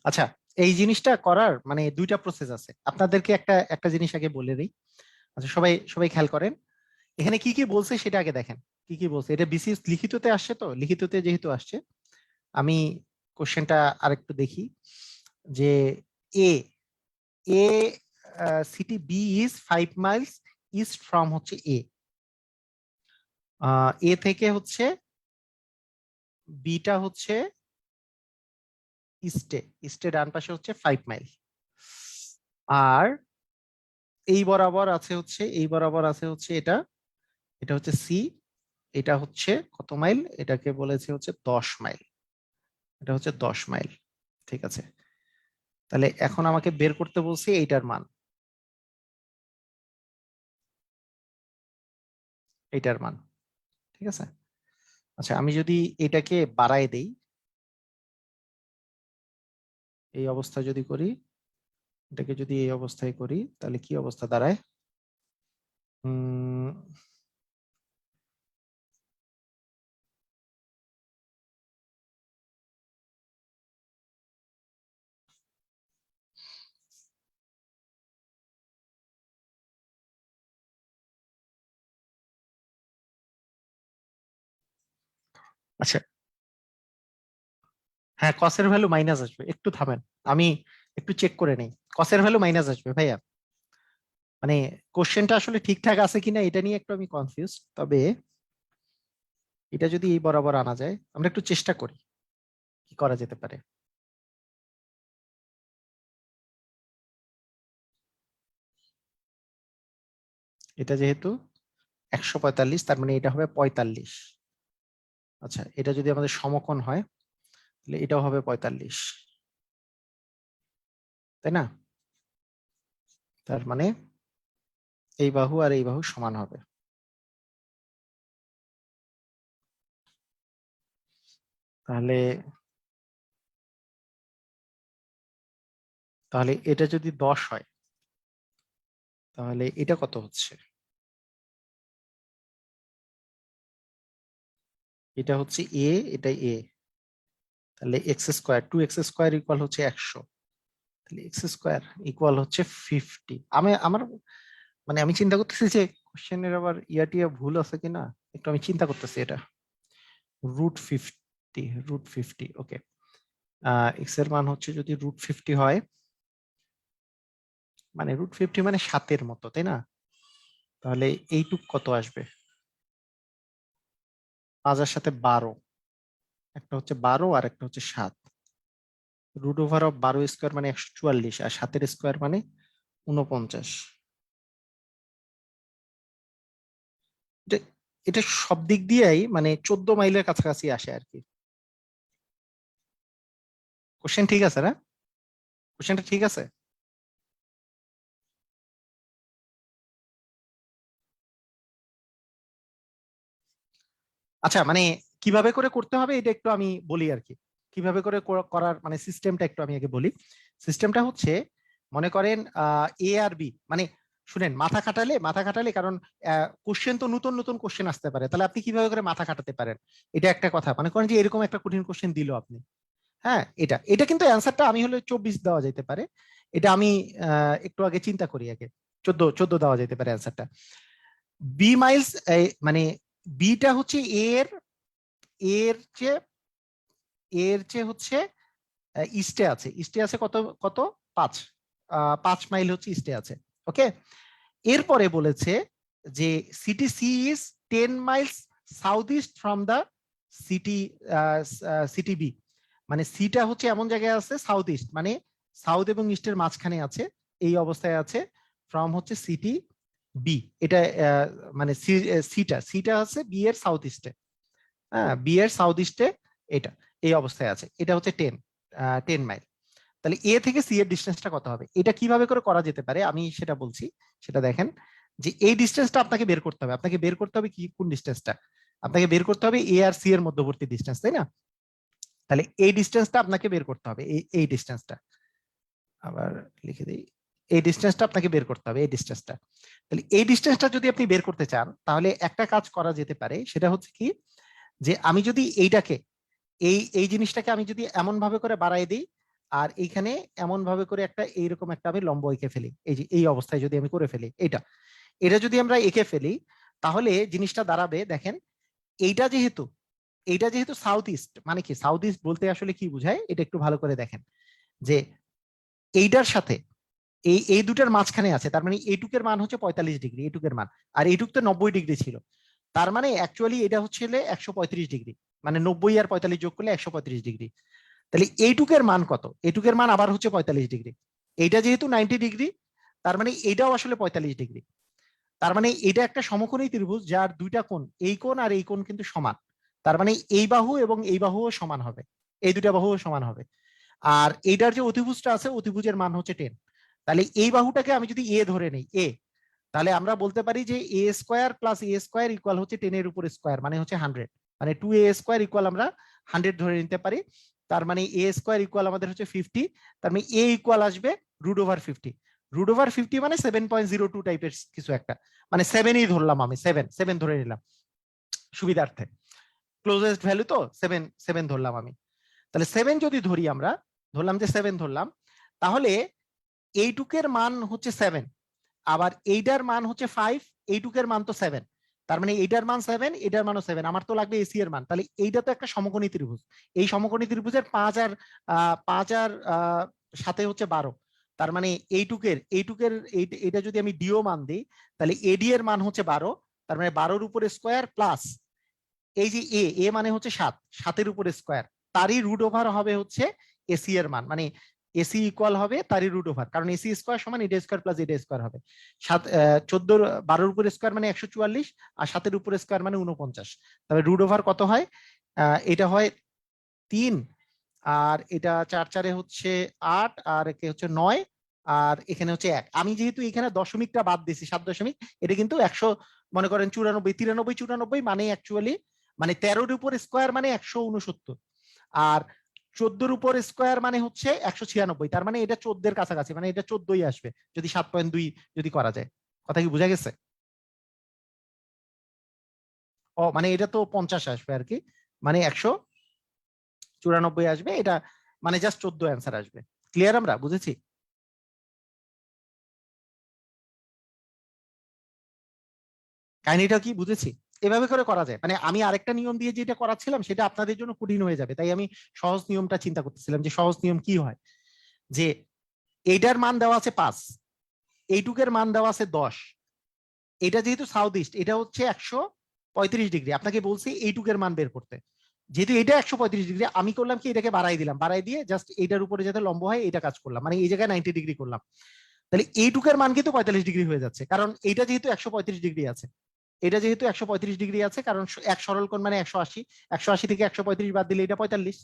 আচ্ছা, এই জিনিসটা করার মানে দুইটা প্রসেস আছে, আপনাদেরকে একটা একটা জিনিস আগে বলে দিই। আচ্ছা, সবাই সবাই খেয়াল করেন, এখানে কি কি বলছে সেটা আগে দেখেন। কি কি বলছে, এটা বিসিএস লিখিততে আসছে, তো লিখিততে যেহেতু আসছে, আমি কোশ্চেনটা আরেকটু দেখি। যে A A city B is 5 miles east from হচ্ছে এ থেকে হচ্ছে বিটা হচ্ছে ইস্টে, ইস্টে ডান পাশে হচ্ছে 5 মাইল, আর এই বরাবর আছে হচ্ছে, এই বরাবর আছে হচ্ছে এটা, এটা হচ্ছে সি, এটা হচ্ছে কত মাইল, এটাকে বলেছে হচ্ছে 10 মাইল, এটা হচ্ছে 10 মাইল। ঠিক আছে, তাহলে এখন আমাকে বের করতে বলছে এইটার মান, এইটার মান। ঠিক আছে, আচ্ছা আমি যদি এটাকে বাড়ায় দেই, এই অবস্থা যদি করি, এটাকে যদি এই অবস্থায় করি, তাহলে কি অবস্থা দাঁড়ায়? উম আচ্ছা, হ্যাঁ কসের ভ্যালু মাইনাস আসবে, একটু থামেন, আমি একটু চেক করে নেই। কসের ভ্যালু মাইনাস আসবে ভাইয়া, মানে কোশ্চেনটা আসলে ঠিকঠাক আছে কিনা এটা নিয়ে একটু আমি কনফিউজ, তবে এটা যদি এই বরাবর আনা যায়, আমরা একটু চেষ্টা করি কি করা যেতে পারে। এটা যেহেতু 145, তার মানে এটা হবে 45। আচ্ছা, এটা যদি আমাদের সমকোণ হয়, তাহলে এটাও হবে 45, তাই না? তার মানে এই বাহু আর এই বাহু সমান হবে। তাহলে তাহলে এটা যদি 10 হয়, তাহলে এটা কত হচ্ছে? এটা হচ্ছে এ, এটা এ, তাহলে x² 2x² ইকুয়াল হচ্ছে 100, তাহলে x² ইকুয়াল হচ্ছে 50। আমার মানে আমি চিন্তা করতেছি যে কোশ্চেনের আবার ইয়াটিয়া ভুল আছে কিনা, একটু আমি চিন্তা করতেছি এটা। √50, √50, ওকে। এক্স এর মান হচ্ছে যদি √50 হয়, মানে √50 মানে 7-এর মতো, তাই না? তাহলে এইটুক কত আসবে? 5 আর 7 12, একটা হচ্ছে 12 আর একটা হচ্ছে 7, রুট ওভার অফ 12 স্কোয়ার মানে 144, আর 7 স্কোয়ার মানে 49। এটা এটা সব দিক দিয়েই মানে 14 মাইলের কাছাকাছি আসে আর কি। কোশ্চেন ঠিক আছে না? কোশ্চেনটা ঠিক আছে? আচ্ছা, মানে কিভাবে করে করতে হবে এটা একটু আমি বলি আর কি। কিভাবে করে করার মানে সিস্টেমটা একটু আমি আগে বলি। সিস্টেমটা হচ্ছে, মনে করেন এ আর বি, মানে শুনেন, মাথা খাটালে কারণ কোশ্চেন তো নতুন নতুন কোশ্চেন আসতে পারে, তাহলে আপনি কিভাবে করে মাথা খাটাতে পারেন, এটা একটা কথা। মনে করেন যে এরকম একটা কঠিন কোশ্চেন দিল আপনি, হ্যাঁ, এটা এটা কিন্তু অ্যান্সারটা আমি হলে 24 দেওয়া যেতে পারে। এটা আমি একটু আগে চিন্তা করি আগে, 14 দেওয়া যেতে পারে অ্যান্সারটা। বি মাইলস, মানে বিটা হচ্ছে এর এর চেয়ে এর চেয়ে হচ্ছে ইস্টে আছে, কত কত 5, 5 মাইল হচ্ছে ইস্টে আছে। ওকে, এরপরে বলেছে যে city C is 10 miles south east from the city city B. মানে সিটা হচ্ছে এমন জায়গায় আছে সাউথ ইস্ট, মানে সাউথ এবং ইস্টের মাঝখানে আছে, এই অবস্থায় আছে ফ্রম হচ্ছে সিটি বি। এটা মানে সিটা সিটা হচ্ছে বি এর সাউথ ইস্টে, হ্যাঁ, বি এর সাউথ ইস্টে এটা এই অবস্থায় আছে। এটা হচ্ছে 10 মাইল। তাহলে এ থেকে সি এর ডিস্টেন্সটা কত হবে? এটা কিভাবে করে করা যেতে পারে আমি সেটা বলছি। সেটা দেখেন, যে এই ডিস্টেন্সটা আপনাকে বের করতে হবে। আপনাকে বের করতে হবে কি, কোন ডিস্টেন্সটা? আপনাকে বের করতে হবে এ আর সি এর মধ্যবর্তী ডিস্টেন্স, তাই না? তাহলে এই ডিস্টেন্সটা আপনাকে বের করতে হবে, এই ডিস্টেন্সটা আবার লিখে দিই। এই ডিস্টেন্সটা আপনাকে বের করতে হবে, এই ডিস্টেন্সটা। তাহলে এই ডিস্টেন্সটা যদি আপনি বের করতে চান, তাহলে একটা কাজ করা যেতে পারে, সেটা হচ্ছে কি, যে আমি যদি এইটাকে, এই এই জিনিসটাকে আমি যদি এমন ভাবে করে বাড়াই দিই, আর এইখানে এমন ভাবে করে একটা এইরকম একটা আমি লম্ব এঁকে ফেলি, এই যে এই অবস্থায় যদি আমি করে ফেলি, এটা এটা যদি আমরা এঁকে ফেলি, তাহলে জিনিসটা দাঁড়াবে, দেখেন, এইটা যেহেতু এইটা যেহেতু সাউথ ইস্ট, মানে কি সাউথ ইস্ট বলতে আসলে কি বোঝায় এটা একটু ভালো করে দেখেন, যে এইটার সাথে এই এই দুটার মাঝখানে আছে, তার মানে এইটুকের মান হচ্ছে 45 ডিগ্রি, এইটুকের মান, আর এইটুক তো 90 ডিগ্রি ছিল। তার মানে অ্যাকচুয়ালি এটা হচ্ছে 135 ডিগ্রি, মানে 90 আর 45 যোগ করলে 135 ডিগ্রি। তাহলে এইটুকের মান কত? এইটুকের মান আবার হচ্ছে 45 ডিগ্রি। এইটা যেহেতু 90 ডিগ্রি, তার মানে এইটাও আসলে 45 ডিগ্রি। তার মানে এটা একটা সমকোণী ত্রিভুজ যার দুইটা কোণ, এই কোণ আর এই কোণ কিন্তু সমান। তার মানে এই বাহু এবং এই বাহুও সমান হবে, এই দুটা বাহুও সমান হবে। আর এইটার যে অতিভুজটা আছে, অতিভুজের মান হচ্ছে 10। তাহলে এই বাহুটাকে আমি যদি এ ধরে নেই, এ, তাহলে আমরা বলতে পারি যে এ স্কোয়ার প্লাস এ স্কোয়ার ইকুয়াল হচ্ছে 10 এর উপর স্কোয়ার, মানে হচ্ছে 100। মানে 2a স্কোয়ার ইকুয়াল আমরা 100 ধরে নিতে পারি। তার মানে এ স্কোয়ার ইকুয়াল আমাদের হচ্ছে 50। তার মানে এ ইকুয়াল আসবে √50। √50 মানে 7.02 টাইপের কিছু একটা, মানে 7ই ধরলাম আমি, 7 ধরে নিলাম সুবিধার্থে, ক্লোজেস্ট ভ্যালু তো 7 7 ধরলাম আমি। তাহলে 7 যদি ধরি, আমরা ধরলাম যে 7 ধরলাম, তাহলে এইটুকের মান হচ্ছে 7, আবার এইটার মান হচ্ছে 5, এইটুকের মান তো 7। তার মানে এইটার মান 7, এটার মানও 7, আমার তো লাগবে এসি এর মান। তাহলে এইটা তো একটা সমকোণী ত্রিভুজ, এই সমকোণী ত্রিভুজের 5 আর সাথে হচ্ছে 12। তার মানে এইটুকের এইটা যদি আমি ডিও মান দিই, তাহলে এডি এর মান হচ্ছে 12। তার মানে 12-র উপর স্কোয়ার প্লাস এই যে এ এ মানে হচ্ছে 7, 7-এর উপর স্কোয়ার, তারই রুট ওভার হবে হচ্ছে এসি এর মান, মানে এসি ইকুয়াল হবে তারই রুট ওভার, কারণ এসি স্কোয়ার সমান এটা স্কোয়ার প্লাস এটা স্কোয়ার হবে। 14 12-র উপর স্কোয়ার মানে 144, আর 7-এর উপর স্কোয়ার মানে 49। তবে রুট ওভার কত হয়? এটা হয় 3, আর এটা 4 4-এ হচ্ছে 8, আর একে হচ্ছে 9, আর এখানে হচ্ছে 1। আমি যেহেতু এখানে দশমিকটা বাদ দিছি, 7 দশমিক, এটা কিন্তু 100, মনে করেন 94 93 94 মানে অ্যাকচুয়ালি, মানে 13-র উপর স্কোয়ার মানে 169, আর 14-র উপর স্কোয়ার মানে হচ্ছে 196। তার মানে এটা 14-এর কাছাকাছি, মানে এটা 14ই আসবে যদি 7.2 যদি করা যায়। কথা কি বোঝা গেছে? ও মানে এটা তো 50 আসবে আর কি, মানে 194 আসবে এটা, মানে জাস্ট 14 অ্যান্সার আসবে। ক্লিয়ার? আমরা বুঝেছি কাহিনীটা, কি বুঝেছি? এভাবে করে করা যায়। মানে আমি আরেকটা নিয়ম দিয়ে যেটা করাচ্ছিলাম সেটা আপনাদের জন্য কঠিন হয়ে যাবে, তাই আমি সহজ নিয়মটা চিন্তা করতেছিলাম যে সহজ নিয়ম কি হয়, যে এইটার মান দেওয়া আছে 5, এইটুকের মান দেওয়া আছে 10, এটা যেহেতু সাউথ ইস্ট, এটা হচ্ছে 135 ডিগ্রি, আপনাকে বলছি এইটুকের মান বের করতে। যেহেতু এটা 135 ডিগ্রি, আমি করলাম কি এটাকে বাড়াই দিলাম, বাড়াই দিয়ে জাস্ট এটার উপরে যাতে লম্ব হয় এটা কাজ করলাম, মানে এই জায়গায় 90 ডিগ্রি করলাম। তাহলে এইটুকের মান কিন্তু 45 ডিগ্রি হয়ে যাচ্ছে, কারণ এটা যেহেতু 135 ডিগ্রি আছে, এটা যেহেতু 135 ডিগ্রি আছে, কারণ এক সরল কোণ মানে 180, 180 থেকে 135 বাদ দিলে এটা 45।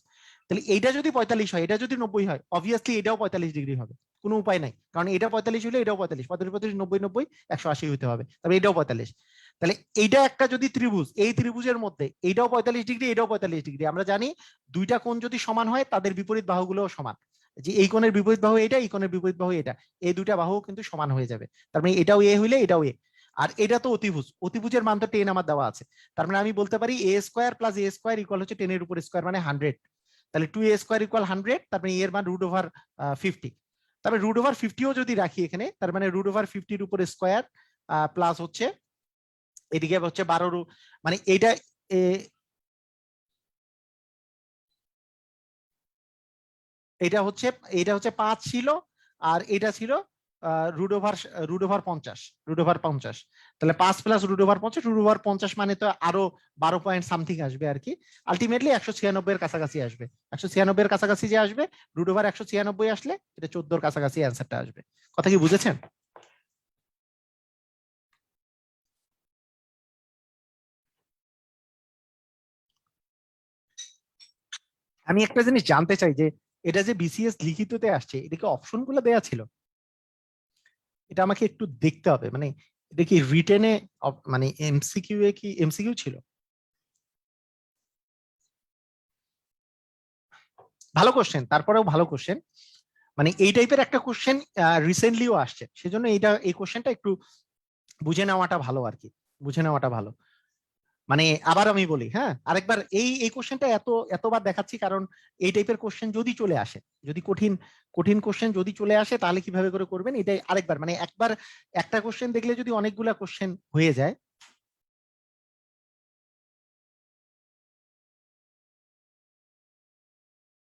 তাহলে এইটা যদি 45 হয়, এটা যদি 90 হয়, অবভিয়াসলি এটাও 45 ডিগ্রি হবে, কোনো উপায় নাই, কারণ এটা 45 হলে এটাও 45, 45 45 90 90 180 হতে হবে, তবে এটাও 45। তাহলে এইটা একটা যদি ত্রিভুজ, এই ত্রিভুজের মধ্যে এইটাও 45 ডিগ্রি, এটাও 45 ডিগ্রি, আমরা জানি দুইটা কোণ যদি সমান হয় তাদের বিপরীত বাহুগুলোও সমান, যে এই কোণের বিপরীত বাহু এটা, এই কোণের বিপরীত বাহু এটা, এই দুইটা বাহু কিন্তু সমান হয়ে যাবে, তার মানে এটাও এ হইলে এটাও এ। আর এটা তো অতিভুজ, অতিভুজের মান তো 10 আমার দেওয়া আছে, তার মানে আমি বলতে পারি এ স্কোয়ার প্লাস এ স্কোয়ার ইকুয়াল হচ্ছে 10 এর উপর স্কোয়ার মানে 100। তাহলে 2a স্কোয়ার ইকুয়াল 100, তার মানে এর মান √50। তবে √50ও যদি রাখি এখানে, তার মানে √50 উপর স্কোয়ার প্লাস হচ্ছে এদিকে হচ্ছে 12, মানে এইটা এটা হচ্ছে 5 ছিল, আর এটা ছিল √50, √50। তাহলে 5 প্লাস √50, √50 মানে তো আরো 12 পয়েন্ট সামথিং আসবে আর কি, আলটিমেটলি 196 এর কাছাকাছি আসবে। 196 এর কাছাকাছি যে আসবে, √196 আসলে এটা 14 এর কাছাকাছি অ্যান্সারটা আসবে। কথা কি বুঝেছেন? আমি একটা জিনিস জানতে চাই যে এটা যে বিসিএস লিখিততে আসছে, এটা কি অপশন গুলো দেয়া ছিল? এটা আমাকে একটু দেখতে হবে, মানে এটা কি রিটেনে, মানে এমসিকিউ এ কি এমসিকিউ ছিল? ভালো কোশ্চেন, তারপরেও ভালো কোশ্চেন, মানে এই টাইপের একটা কোশ্চেন রিসেন্টলিও আসছে, সেজন্য এই কোশ্চেনটা একটু বুঝে নেওয়াটা ভালো আর কি, বুঝে নেওয়াটা ভালো। মানে আবার আমি বলি, হ্যাঁ আরেকবার, এই এই কোশ্চেনটা এতবার দেখাচ্ছি কারণ এই টাইপের কোশ্চেন যদি চলে আসে, যদি কঠিন কঠিন কোশ্চেন যদি চলে আসে, তাহলে কিভাবে করে করবেন এটাই আরেকবার, মানে একবার একটা কোশ্চেন দেখলে যদি অনেকগুলা কোশ্চেন হয়ে যায়।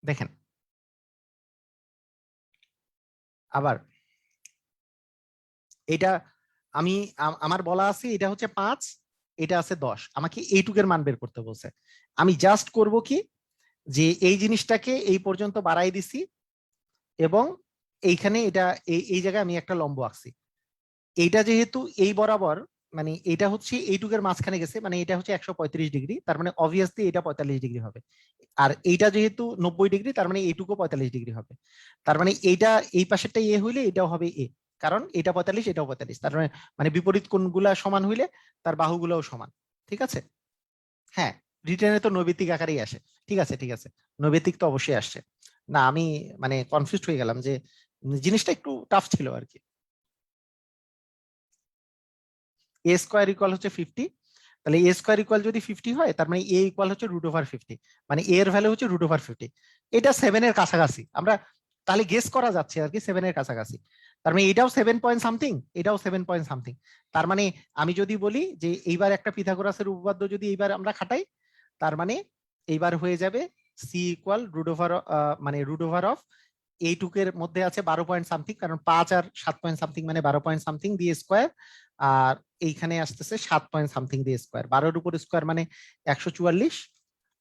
দেখেন আবার এটা আমি আমার বলা আছে এটা হচ্ছে 5, এটা আছে 10, আমাকে এইটুকের মান বের করতে বলছে। আমি জাস্ট করব কি, যে এই জিনিসটাকে এই পর্যন্ত বাড়াই দিছি, এবং এইখানে এটা এই জায়গায় আমি একটা লম্ব আঁকছি, এইটা যেহেতু এই বরাবর, মানে এটা হচ্ছে এইটুকের মাঝখানে গেছে, মানে এটা হচ্ছে 135 ডিগ্রি, তার মানে অবভিয়াসলি এটা 45 ডিগ্রি হবে। আর এইটা যেহেতু 90 ডিগ্রি, তার মানে এইটুকু 45 ডিগ্রি হবে। তার মানে এইটা এই পাশেরটা এ হইলে এটাও হবে এ, কারণ এটা 45 এটাও 45, তার মানে মানে বিপরীত কোণগুলা সমান হইলে তার বাহুগুলোও সমান। ঠিক আছে? হ্যাঁ, রিটেনে তো নৈবেতিক আকারেই আসে। ঠিক আছে ঠিক আছে, নৈবেতিক তো অবশ্যই আসছে। না আমি মানে কনফিউজড হয়ে গেলাম যে জিনিসটা একটু টাফ ছিল আর কি। এ স্কোয়ার ইকুয়াল হচ্ছে 50, তাহলে এ স্কোয়ার ইকুয়াল যদি 50 হয়, তার মানে এ ইকুয়াল হচ্ছে √50, মানে এ এর ভ্যালু হচ্ছে √50। এটা 7 এর কাছাকাছি, আমরা তাহলে গেস করা যাচ্ছে আর কি 7 এর কাছাকাছি। তার মানে এটাও 7 পয়েন্ট সামথিং, এটাও 7 পয়েন্ট সামথিং। তার মানে আমি যদি বলি যে এইবার একটা পিথাগোরাসের উপপাদ্য যদি এইবার আমরা খাটাই, তার মানে এইবার হয়ে যাবে সি ইকুয়াল √, মানে √, এইটুকের মধ্যে আছে 12 পয়েন্ট সামথিং, কারণ 5 আর 7 পয়েন্ট সামথিং মানে 12 পয়েন্ট সামথিং দিয়ে স্কোয়ার, আর এইখানে আসতেছে 7 পয়েন্ট সামথিং দিয়ে স্কোয়ার, 12-এর উপর স্কোয়ার মানে 144,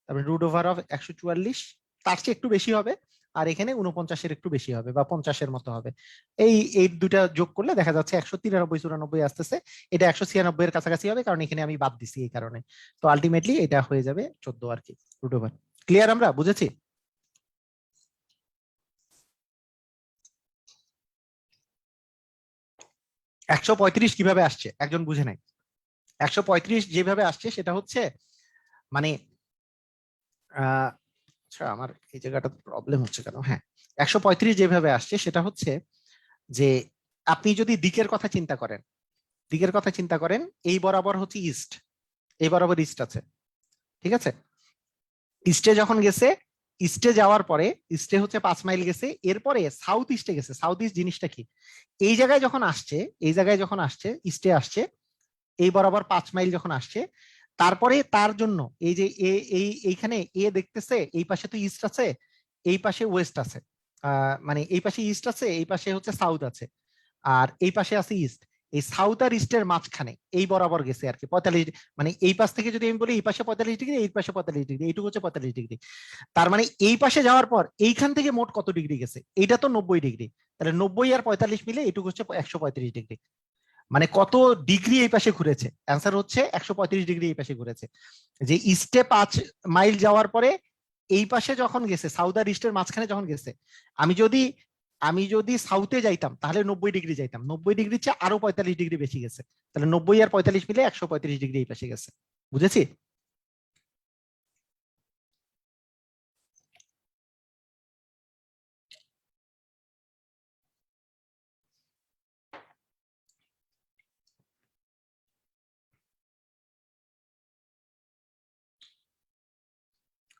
তারপরে √144, তার চেয়ে একটু বেশি হবে, আর এখানে 49-এর একটু বেশি হবে বা 50-এর মতো হবে। এই এই দুটা যোগ করলে দেখা যাচ্ছে 193 94 আসতেছে, এটা 196 এর কাছাকাছি হবে, কারণ এখানে আমি বাদ দিছি এই কারণে। তো আলটিমেটলি এটা হয়ে যাবে 14 আর কি, √। ক্লিয়ার? আমরা বুঝেছি? 135 কিভাবে আসছে একজন বুঝে নাই। 135 যেভাবে আসছে সেটা হচ্ছে, মানে আচ্ছা আমার এই জায়গাটা প্রবলেম হচ্ছে কেন, হ্যাঁ 135 যেভাবে আসছে সেটা হচ্ছে যে আপনি যদি দিকের কথা চিন্তা করেন, দিকের কথা চিন্তা করেন, এই বরাবর হচ্ছে ইস্ট, এই বরাবর ইস্ট আছে। ঠিক আছে? ইস্টে যখন গেছে, ইস্টে যাওয়ার পরে, ইস্টে হচ্ছে 5 মাইল গেছে, এরপরে সাউথ ইস্টে গেছে। সাউথ ইস্ট জিনিসটা কি? এই জায়গায় যখন আসছে, এই জায়গায় যখন আসছে, ইস্টে আসছে, এই বরাবর 5 মাইল যখন আসছে, তারপরে তার জন্য এই যে এইখানে এ দেখতেছে, এই পাশে তো ইস্ট আছে, এই পাশে ওয়েস্ট আছে, মানে এই পাশে ইস্ট আছে, এই পাশে হচ্ছে সাউথ আছে, আর এই পাশে আছে ইস্ট। এই সাউথ আর ইস্টের মাঝখানে এই বরাবর গেছে আর কি 45, মানে এই পাশ থেকে যদি আমি বলি এই পাশে 45 ডিগ্রি, এই পাশে 45 ডিগ্রি, এইটুকু হচ্ছে 45 ডিগ্রি। তার মানে এই পাশে যাওয়ার পর এইখান থেকে মোট কত ডিগ্রি গেছে, এটা তো 90 ডিগ্রি, তাহলে 90 আর 45 মিলে এইটুকু হচ্ছে 135 ডিগ্রি। মানে কত ডিগ্রি এই পাশে ঘুরেছে, অ্যান্সার হচ্ছে 135 ডিগ্রি এই পাশে ঘুরেছে। যে ইস্টে 5 মাইল যাওয়ার পরে এই পাশে যখন গেছে, সাউথ আর ইস্টের মাঝখানে যখন গেছে, আমি যদি আমি যদি সাউথে যাইতাম তাহলে 90 ডিগ্রি যাইতাম, 90 ডিগ্রির চেয়ে আরো 45 ডিগ্রি বেশি গেছে, তাহলে 90 আর 45 মিলে 135 ডিগ্রি এই পাশে গেছে। বুঝেছি?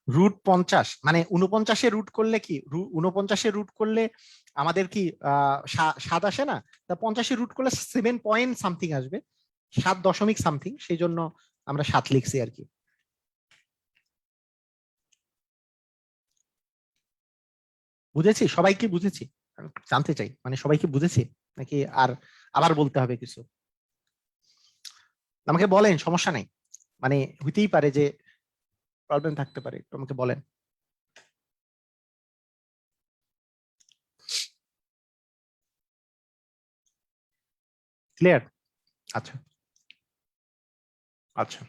√50 মানে 49-এ রুট করলে কি, 49-এ রুট করলে আমাদের কি 7 আসে না? তা 50-এ রুট করলে 7 পয়েন্ট সামথিং আসবে, 7 দশমিক সামথিং, সেই জন্য আমরা 7 লিখছি আর কি। বুঝেছি? সবাই কি বুঝেছি? আমি জানতে চাই মানে সবাই কি বুঝেছি, নাকি আর আবার বলতে হবে কিছু? আমাকে বলেন, সমস্যা নেই, মানে হইতেই পারে যে প্রবলেম থাকতে পারে, একটু আমাকে বলেন। ক্লিয়ার? আচ্ছা আচ্ছা,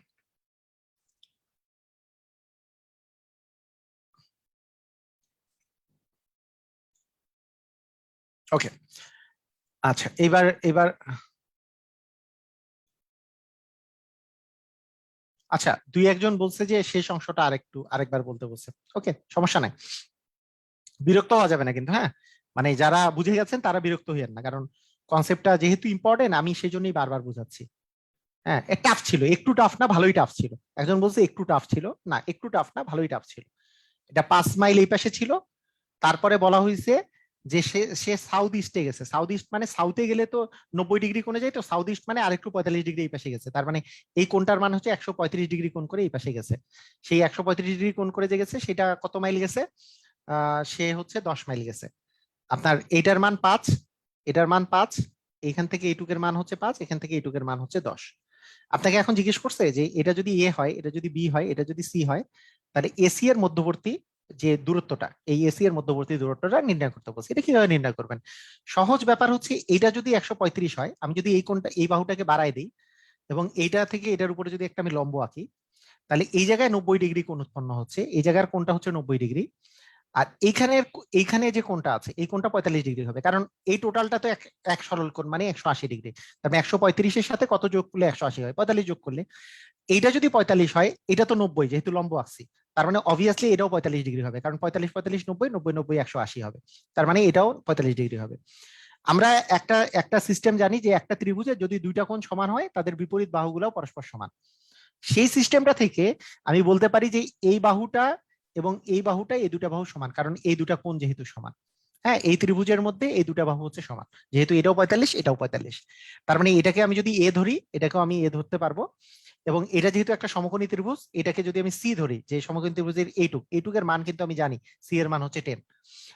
ওকে। আচ্ছা, এবার এবার আচ্ছা, দুই একজন বলছে যে শেষ অংশটা আরেকবার বলতে বলছে। ওকে, সমস্যা নাই, বিরক্ত হওয়া যাবে না কিন্তু, হ্যাঁ, মানে যারা বুঝে গেছেন তারা বিরক্ত হইয়েন না, কারণ কনসেপ্টটা যেহেতু ইম্পর্টেন্ট আমি সেই জন্যই বারবার বুঝাচ্ছি। হ্যাঁ, টাফ ছিল, একটু টাফ না, ভালোই টাফ ছিল। একজন বলছে একটু টাফ ছিল, না একটু টাফ না, ভালোই টাফ ছিল। এটা 5 মাইল এই পাশে ছিল, তারপরে বলা হয়েছে যে সে সে সাউথ ইস্টে গেছে। সাউথ ইস্ট মানে সাউথে গেলে তো 90 ডিগ্রি কোণে যায়, তো সাউথ ইস্ট মানে আরেকটু 45 ডিগ্রি এই পাশে গেছে, তার মানে এই কোণটার মান হচ্ছে 135 ডিগ্রি কোণ করে এই পাশে গেছে। সেই 135 ডিগ্রি কোণ করে যে গেছে সেটা কত মাইল গেছে? সে হচ্ছে 10 মাইল গেছে। আপনার এইটার মান 5, এটার মান 5, এইখান থেকে এইটুকের মান হচ্ছে 5, এখান থেকে এইটুকের মান হচ্ছে 10। আপনাকে এখন জিজ্ঞেস করছে যে এটা যদি এ হয়, এটা যদি বি হয়, এটা যদি সি হয়, তাহলে এসি এর মধ্যবর্তী যে দূরত্বটা, এই এসি এর মধ্যবর্তী দূরত্বটা নির্ণয় করতে বলছে। এটা কিভাবে নির্ণয় করবেন? সহজ ব্যাপার হচ্ছে, এটা যদি 135 হয়, আমি যদি এই কোণটা, এই বাহুটাকে বাড়াই দিই এবং এইটা থেকে এটার উপরে যদি একটা আমি লম্ব আঁকি, তাহলে এই জায়গায় 90 ডিগ্রি কোণ উৎপন্ন হচ্ছে, এই জায়গার কোণটা হচ্ছে 90 ডিগ্রি। আর এইখানে যে কোণটা আছে এই কোণটা 45 ডিগ্রি হবে, কারণ এই টোটালটা তো এক সরল কোণ মানে 180 ডিগ্রি। তার মানে 135-এর সাথে কত যোগ করলে 180 হয়? 45 যোগ করলে। এইটা যদি 45 হয়, এটা তো 90, যেহেতু লম্ব আঁকছি, তার মানে অবভিয়াসলি এটাও 45 ডিগ্রি হবে, কারণ 45 45 90, 90 90 180 হবে, তার মানে এটাও 45 ডিগ্রি হবে। আমরা একটা একটা সিস্টেম জানি যে একটা ত্রিভুজের যদি দুইটা কোণ সমান হয় তাদের বিপরীত বাহুগুলোও পরস্পর সমান। সেই সিস্টেমটা থেকে আমি বলতে পারি যে এই বাহুটা এবং এই বাহুটা, এই দুটা বাহু সমান, কারণ এই দুটা কোণ যেহেতু সমান। হ্যাঁ, এই ত্রিভুজের মধ্যে এই দুটা বাহু হচ্ছে সমান, যেহেতু এটাও 45 এটাও 45। তার মানে এটাকে আমি যদি এ ধরি, এটাকেও আমি এ ধরতে পারবো, এবং এটা যেহেতু একটা সমকোণী ত্রিভুজ, এটাকে যদি আমি সি ধরি, যে সমকোণী ত্রিভুজের এইটুকের মান কিন্তু আমি জানি, সি এর মান হচ্ছে 10।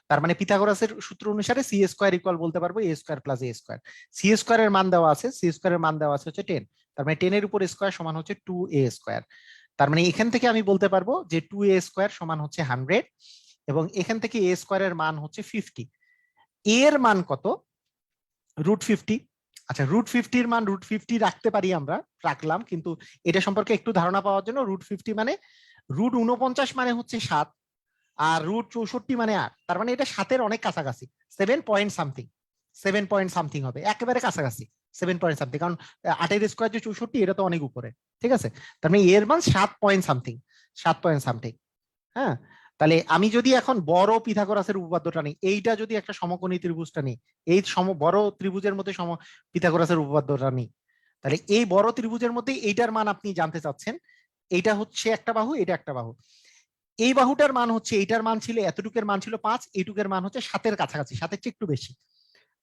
তার মানে পিথাগোরাসের সূত্র অনুসারে সি স্কোয়ার ইকুয়াল বলতে পারবো এ স্কোয়ার প্লাস এ স্কোয়ার। সি স্কোয়ারের মান দেওয়া আছে, সি স্কোয়ারের মান দেওয়া আছে হচ্ছে 10, তার মানে 10 এর উপর স্কোয়ার সমান হচ্ছে 2a স্কোয়ার। তার মানে এখান থেকে আমি বলতে পারবো যে 2a স্কোয়ার সমান হচ্ছে 100, এবং এখান থেকে এ স্কোয়ারের মান হচ্ছে 50। এর মান কত? √50। আচ্ছা, √50-র মান √50 রাখতে পারি আমরা, রাখলাম, কিন্তু এটা সম্পর্কে একটু ধারণা পাওয়ার জন্য, √50 মানে √49 মানে হচ্ছে 7, আর √64 মানে 8, তার মানে এটা 7-এর অনেক কাছাকাছি, 7 পয়েন্ট সামথিং, 7 পয়েন্ট সামথিং হবে, একেবারে কাছাকাছি 7 পয়েন্ট সামথিং, কারণ 8-এর স্কোয়ার যে 64, এটা তো অনেক উপরে। ঠিক আছে, তার মানে এর মান 7 পয়েন্ট সামথিং, 7 পয়েন্ট সামথিং। হ্যাঁ, তাহলে আমি যদি এখন বড় পিথাগোরাসের উপপাদ্যটা নিই, এইটা যদি একটা সমকোণী ত্রিভুজটা নিই, এই বড় ত্রিভুজের মধ্যে পিথাগোরাসের উপপাদ্যটা নিই, তাহলে এই বড় ত্রিভুজের মধ্যে এইটার মান আপনি জানতে চাচ্ছেন। এইটা হচ্ছে একটা বাহু, এটা একটা বাহু, এই বাহুটার মান হচ্ছে, এইটার মান ছিল, এতটুকের মান ছিল 5, এইটুকের মান হচ্ছে 7-এর কাছাকাছি, 7-এর চেয়ে একটু বেশি।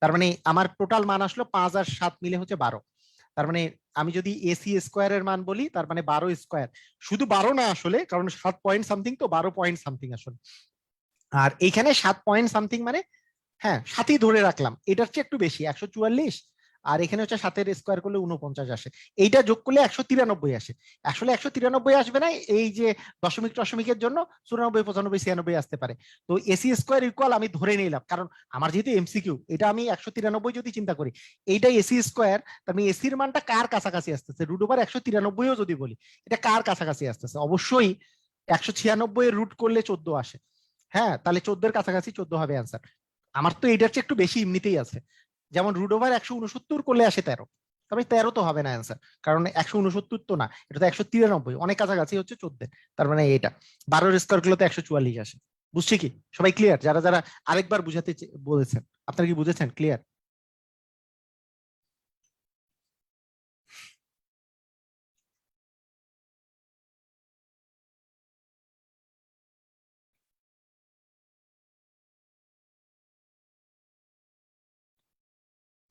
তার মানে আমার টোটাল মান আসলো 5 আর 7 মিলে হচ্ছে 12। তার মানে আমি যদি এসি স্কোয়ারের মান বলি, তার মানে 12 স্কোয়ার, শুধু 12 না আসলে, কারণ 7 পয়েন্ট সামথিং, তো 12 পয়েন্ট সামথিং আসলে। আর এইখানে 7 পয়েন্ট সামথিং মানে, হ্যাঁ 7ই ধরে রাখলাম, এটার চেয়ে একটু বেশি, 144 আর এখানে হচ্ছে 7 এর স্কোয়ার করলে 49 আসে। এইটা যোগ করলে 193 আসে। আসলে 193 আসবে না, এই যে দশমিক টশমিকের জন্য 94, 95, 96 আসতে পারে। তো এসি স্কোয়ার ইকুয়াল আমি ধরে নিলাম, কারণ আমার যেহেতু এমসিকিউ, এটা আমি 193 যদি চিন্তা করি, এইটাই এসি স্কোয়ার, তার মানে এসির মানটা কার কাছাকাছি আসতেছে, √193ও যদি বলি, এটা কার কাছাকাছি আসতেছে? অবশ্যই 196 এর রুট করলে 14 আসে। হ্যাঁ, তাহলে 14 এর কাছাকাছি 14 হবে অ্যান্সার। আমার তো এটার চেয়ে একটু বেশি এমনিতেই আছে, যেমন √169 করলে আসে 13, তবে 13 তো হবে না অ্যান্সার, কারণ 169 তো না, এটা তো 193, অনেক কাছাকাছি হচ্ছে 14। তার মানে এটা 12 স্কোয়ার করলে তো 144 আসে। বুঝছি কি সবাই ক্লিয়ার? যারা যারা আরেকবার বুঝাতে বলেছেন, আপনারা কি বুঝেছেন? ক্লিয়ার?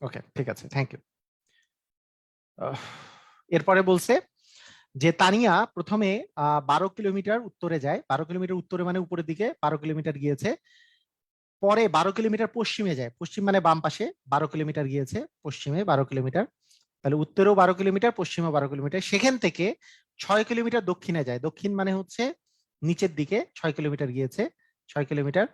ওকে, ঠিক আছে, থ্যাংক ইউ। এরপরে বলছে যে তানিয়া প্রথমে 12 কিলোমিটার উত্তরে যায়, 12 কিলোমিটার উত্তরে মানে উপরের দিকে 12 কিলোমিটার গিয়েছে, পরে 12 কিলোমিটার পশ্চিমে যায়, পশ্চিম মানে বাম পাশে, 12 কিলোমিটার গিয়েছে পশ্চিমে 12 কিলোমিটার, তাহলে উত্তরেও 12 কিলোমিটার, পশ্চিমেও 12 কিলোমিটার, সেখান থেকে 6 কিলোমিটার দক্ষিণে যায়, দক্ষিণ মানে হচ্ছে নিচের দিকে, 6 কিলোমিটার গিয়েছে, 6 কিলোমিটার।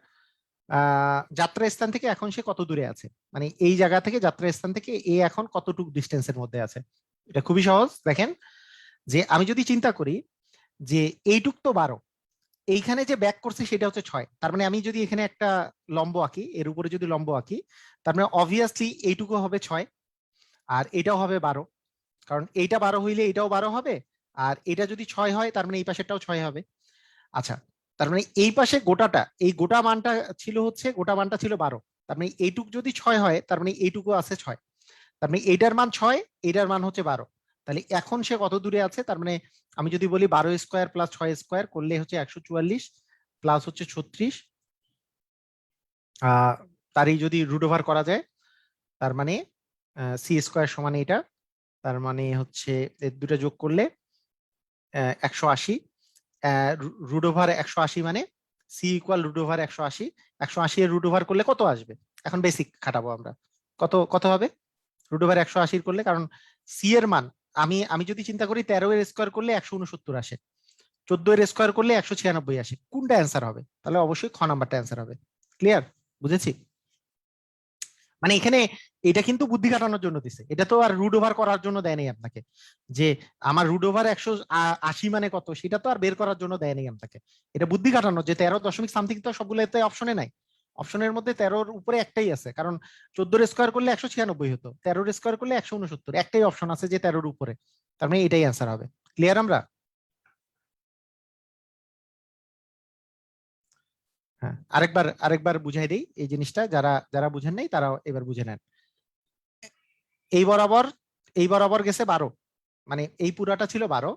যাত্রা স্থান থেকে এখন সে কত দূরে আছে, মানে এই জায়গা থেকে যাত্রা স্থান থেকে এ এখন কতটুকু ডিস্টেন্সের মধ্যে আছে? এটা খুবই সহজ, দেখেন, যে আমি যদি চিন্তা করি যে এইটুক তো 12, এইখানে যে ব্যাক করছে সেটা হচ্ছে 6, তার মানে আমি যদি এখানে একটা লম্ব আঁকি, এর উপরে যদি লম্ব আঁকি, তার মানে অবভিয়াসলি এইটুকু হবে 6, আর এটাও হবে 12, কারণ এইটা 12 হইলে এটাও 12 হবে, আর এটা যদি 6 হয় তার মানে এই পাশেরটাও 6 হবে। আচ্ছা, তার মানে এই পাশে গোটাটা, এই গোটা মানটা ছিল হচ্ছে, গোটা মানটা ছিল 12, তার মানে এইটুক যদি 6 হয় তার মানে এইটুকু আছে 6, তার মানে এইটার মান 6, এইটার মান হচ্ছে 12, তাহলে এখন সে কত দূরে আছে? তার মানে আমি যদি বলি 12 স্কোয়ার প্লাস 6 স্কোয়ার করলে হচ্ছে 144, প্লাস হচ্ছে 36, তারই যদি রুট ওভার করা যায়, তার মানে সি স্কোয়ার সমান এটা, তার মানে হচ্ছে এর দুটো যোগ করলে 180, √180 মানে সি ইকুয়াল √180, 180 এর রুট ওভার করলে কত আসবে? এখন বেসিক খাটাবো আমরা, কত কত হবে √180 করলে, কারণ সি এর মান, আমি আমি যদি চিন্তা করি 13 এর স্কোয়ার করলে 169 আসে, 14 এর স্কোয়ার করলে 196 আসে, কোনটা অ্যান্সার হবে? তাহলে অবশ্যই খ নাম্বারটা অ্যান্সার হবে। ক্লিয়ার? বুঝেছি? মানে এখানে এটা কিন্তু বুদ্ধি কাটানোর জন্য দিছে, এটা তো আর রুট ওভার করার জন্য দেয় নাই আপনাকে, যে আমার √180 মানে কত সেটা তো আর বের করার জন্য দেয় নাই আপনাকে, এটা বুদ্ধি কাটানোর, যে 13 দশমিক সামথিং তো সবগুলোতে অপশনে নাই, অপশনের মধ্যে 13-র উপরে একটাই আছে, কারণ 14 স্কোয়ার করলে 196 হতো, 13 স্কোয়ার করলে 169, একটাই অপশন আছে যে 13-র উপরে, তার মানে এটাই অ্যান্সার হবে। ক্লিয়ার আমরা? হ্যাঁ, আরেকবার আরেকবার বুঝাই দিই এই জিনিসটা, যারা যারা বুঝেন নাই তারা এবার বুঝে নেন। এই বরাবর, এই বরাবর গেছে 12, মানে এই পুরাটা ছিল 12,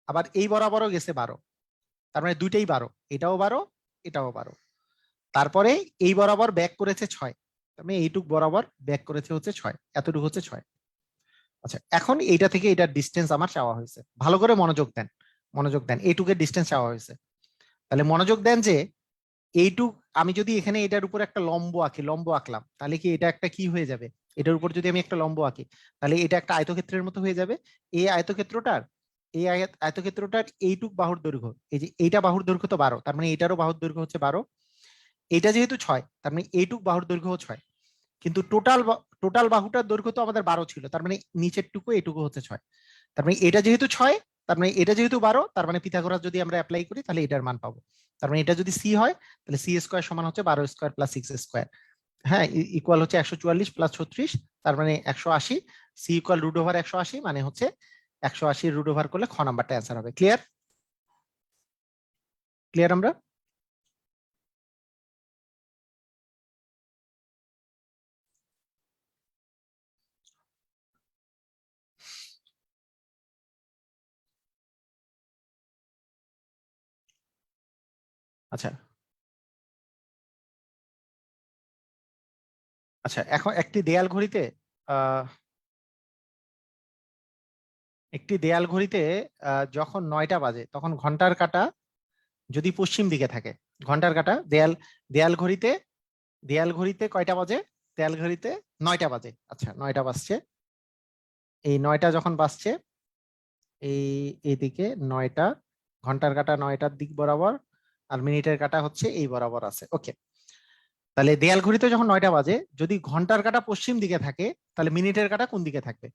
আবার এই বরাবরও গেছে 12, তার মানে দুইটাই 12, এটাও 12, এটাও 12, তারপরে এই বরাবর ব্যাক করেছে 6, তার মানে এইটুক বরাবর ব্যাক করেছে হচ্ছে 6, এতটুকু হচ্ছে 6। আচ্ছা, এখন এইটা থেকে এটার ডিস্টেন্স আমার চাওয়া হয়েছে, ভালো করে মনোযোগ দেন, মনোযোগ দেন, এইটুকের ডিস্টেন্স চাওয়া হয়েছে, তাহলে মনোযোগ দেন যে এইটুক, আমি যদি এখানে এটার উপর একটা লম্ব আঁকি, লম্ব আঁকলাম, তাহলে কি এটা একটা কি হয়ে যাবে? এটার উপর যদি আমি একটা লম্ব আঁকি, তাহলে এটা একটা আয়তক্ষেত্রের মতো হয়ে যাবে। এই আয়তক্ষেত্রটার, এই আয়তক্ষেত্রটার এইটুক বাহুর দৈর্ঘ্য, এই যে এইটা বাহুর দৈর্ঘ্য তো 12, তার মানে এটারও বাহুর দৈর্ঘ্য হচ্ছে 12, এটা যেহেতু 6, তার মানে এইটুক বাহুর দৈর্ঘ্য 6, কিন্তু টোটাল বাহুটার দৈর্ঘ্য তো আমাদের 12 ছিল, তার মানে নিচের টুকু এইটুকু হচ্ছে 6, তার মানে এটা যেহেতু 6, তার মানে এটা যেহেতু 12, তার মানে পিথাগোরাস যদি আমরা অ্যাপ্লাই করি তাহলে এটার মান পাবো, তার মানে এটা যদি সি হয় তাহলে সি স্কোয়ার সমান হচ্ছে 12 স্কোয়ার প্লাস 6 স্কোয়ার, হ্যাঁ, ইকুয়াল হচ্ছে 144 প্লাস 36, তার মানে 180, সি ইকুয়াল √180 মানে হচ্ছে 180 রুট ওভার করলে খ নাম্বারটা অ্যান্সার হবে। ক্লিয়ার? ক্লিয়ার আমরা? আচ্ছা, আচ্ছা, এখন একটি দেয়াল ঘড়িতে আহ একটি দেয়াল ঘড়িতে যখন 9টা বাজে তখন ঘন্টার কাঁটা যদি পশ্চিম দিকে থাকে, ঘন্টার কাঁটা দেয়াল দেয়াল ঘড়িতে, দেয়াল ঘড়িতে কয়টা বাজে? দেয়াল ঘড়িতে 9টা বাজে, আচ্ছা 9টা বাজছে, এই 9টা যখন বাজছে এই এইদিকে 9টা, ঘন্টার কাঁটা 9টার দিক বরাবর আর মিনিটের কাঁটা হচ্ছে এই বরাবর আছে। ওকে, তাহলে দেয়াল ঘড়িতে যখন 9টা বাজে, যদি ঘন্টার কাঁটা পশ্চিম দিকে থাকে তাহলে মিনিটের কাঁটা কোন দিকে থাকবে?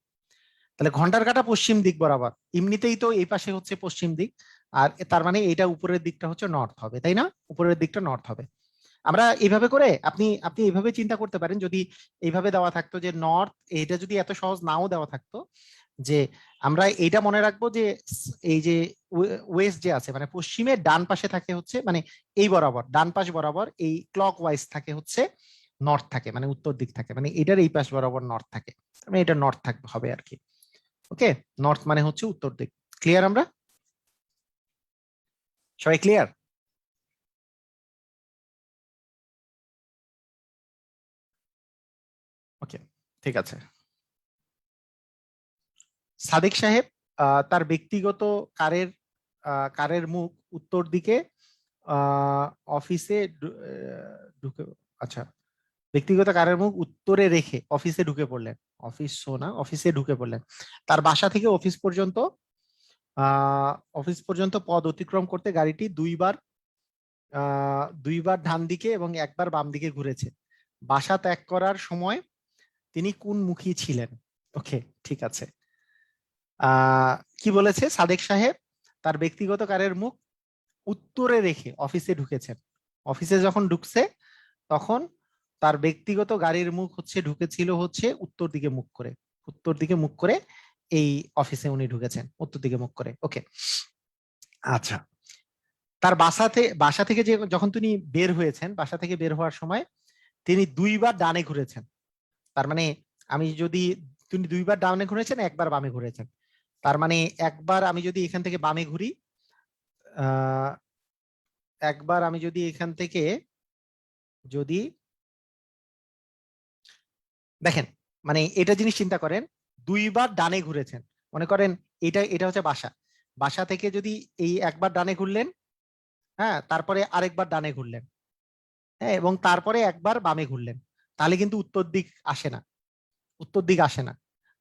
তাহলে ঘন্টার কাঁটা পশ্চিম দিক বরাবর, এমনিতেই তো এই পাশে হচ্ছে পশ্চিম দিক, আর তার মানে এটা উপরের দিকটা হচ্ছে নর্থ হবে, তাই না? উপরের দিকটা নর্থ হবে। আমরা এইভাবে করে আপনি আপনি এইভাবে চিন্তা করতে পারেন, যদি এইভাবে দেওয়া থাকতো যে নর্থ, এটা যদি এত সহজ নাও দেওয়া থাকতো, যে আমরা এইটা মনে রাখবো যে এই যে ওয়েস্ট যে আছে মানে পশ্চিমের ডান পাশে থাকে হচ্ছে মানে এই বরাবর, ডান পাশ বরাবর এই ক্লক ওয়াইজ থাকে হচ্ছে নর্থ থাকে, মানে উত্তর দিক থাকে, মানে এটার এই পাশ বরাবর নর্থ থাকে, মানে এটা নর্থ থাকবে হবে আর কি। ওকে, নর্থ মানে হচ্ছে উত্তর দিক। ক্লিয়ার? আমরা সবাই ক্লিয়ার? ওকে, ঠিক আছে। সাদিক সাহেব তার ব্যক্তিগত কারের কারের মুখ উত্তর দিকে অফিসে ঢুকে, আচ্ছা, ব্যক্তিগত কারের মুখ উত্তরে রেখে অফিসে ঢুকে পড়লেন, অফিস শোনা অফিসে ঢুকে পড়লেন। তার বাসা থেকে অফিস পর্যন্ত পথ অতিক্রম করতে গাড়িটি দুইবার ডান দিকে এবং একবার বাম দিকে ঘুরেছে। বাসা ত্যাগ করার সময় তিনি কোন মুখী ছিলেন? ওকে, ঠিক আছে। কি বলেছে সাদেক সাহেব? তার ব্যক্তিগত কারের মুখ উত্তরে রেখে অফিসে ঢুকেছেন। অফিসে যখন ঢুকছে তখন তার ব্যক্তিগত গাড়ির মুখ হচ্ছে ঢুকেছিল হচ্ছে উত্তর দিকে মুখ করে, উত্তর দিকে মুখ করে এই অফিসে উনি ঢুকেছেন উত্তর দিকে মুখ করে। ওকে, আচ্ছা। তার বাসা থেকে যে যখন তিনি বের হয়েছেন, বাসা থেকে বের হওয়ার সময় তিনি দুইবার ডানে ঘুরেছেন। তার মানে আমি যদি, তিনি দুইবার ডানে ঘুরেছেন, একবার বামে ঘুরেছেন, তার মানে একবার আমি যদি এখান থেকে বামে ঘুরি, আহ একবার আমি যদি এখান থেকে যদি দেখেন, মানে এটা জিনিস চিন্তা করেন, দুইবার ডানে ঘুরেছেন, মনে করেন এটা এটা হচ্ছে বাসা, বাসা থেকে যদি এই একবার ডানে ঘুরলেন, হ্যাঁ, তারপরে আরেকবার ডানে ঘুরলেন, হ্যাঁ, এবং তারপরে একবার বামে ঘুরলেন, তাহলে কিন্তু উত্তর দিক আসে না, উত্তর দিক আসে না।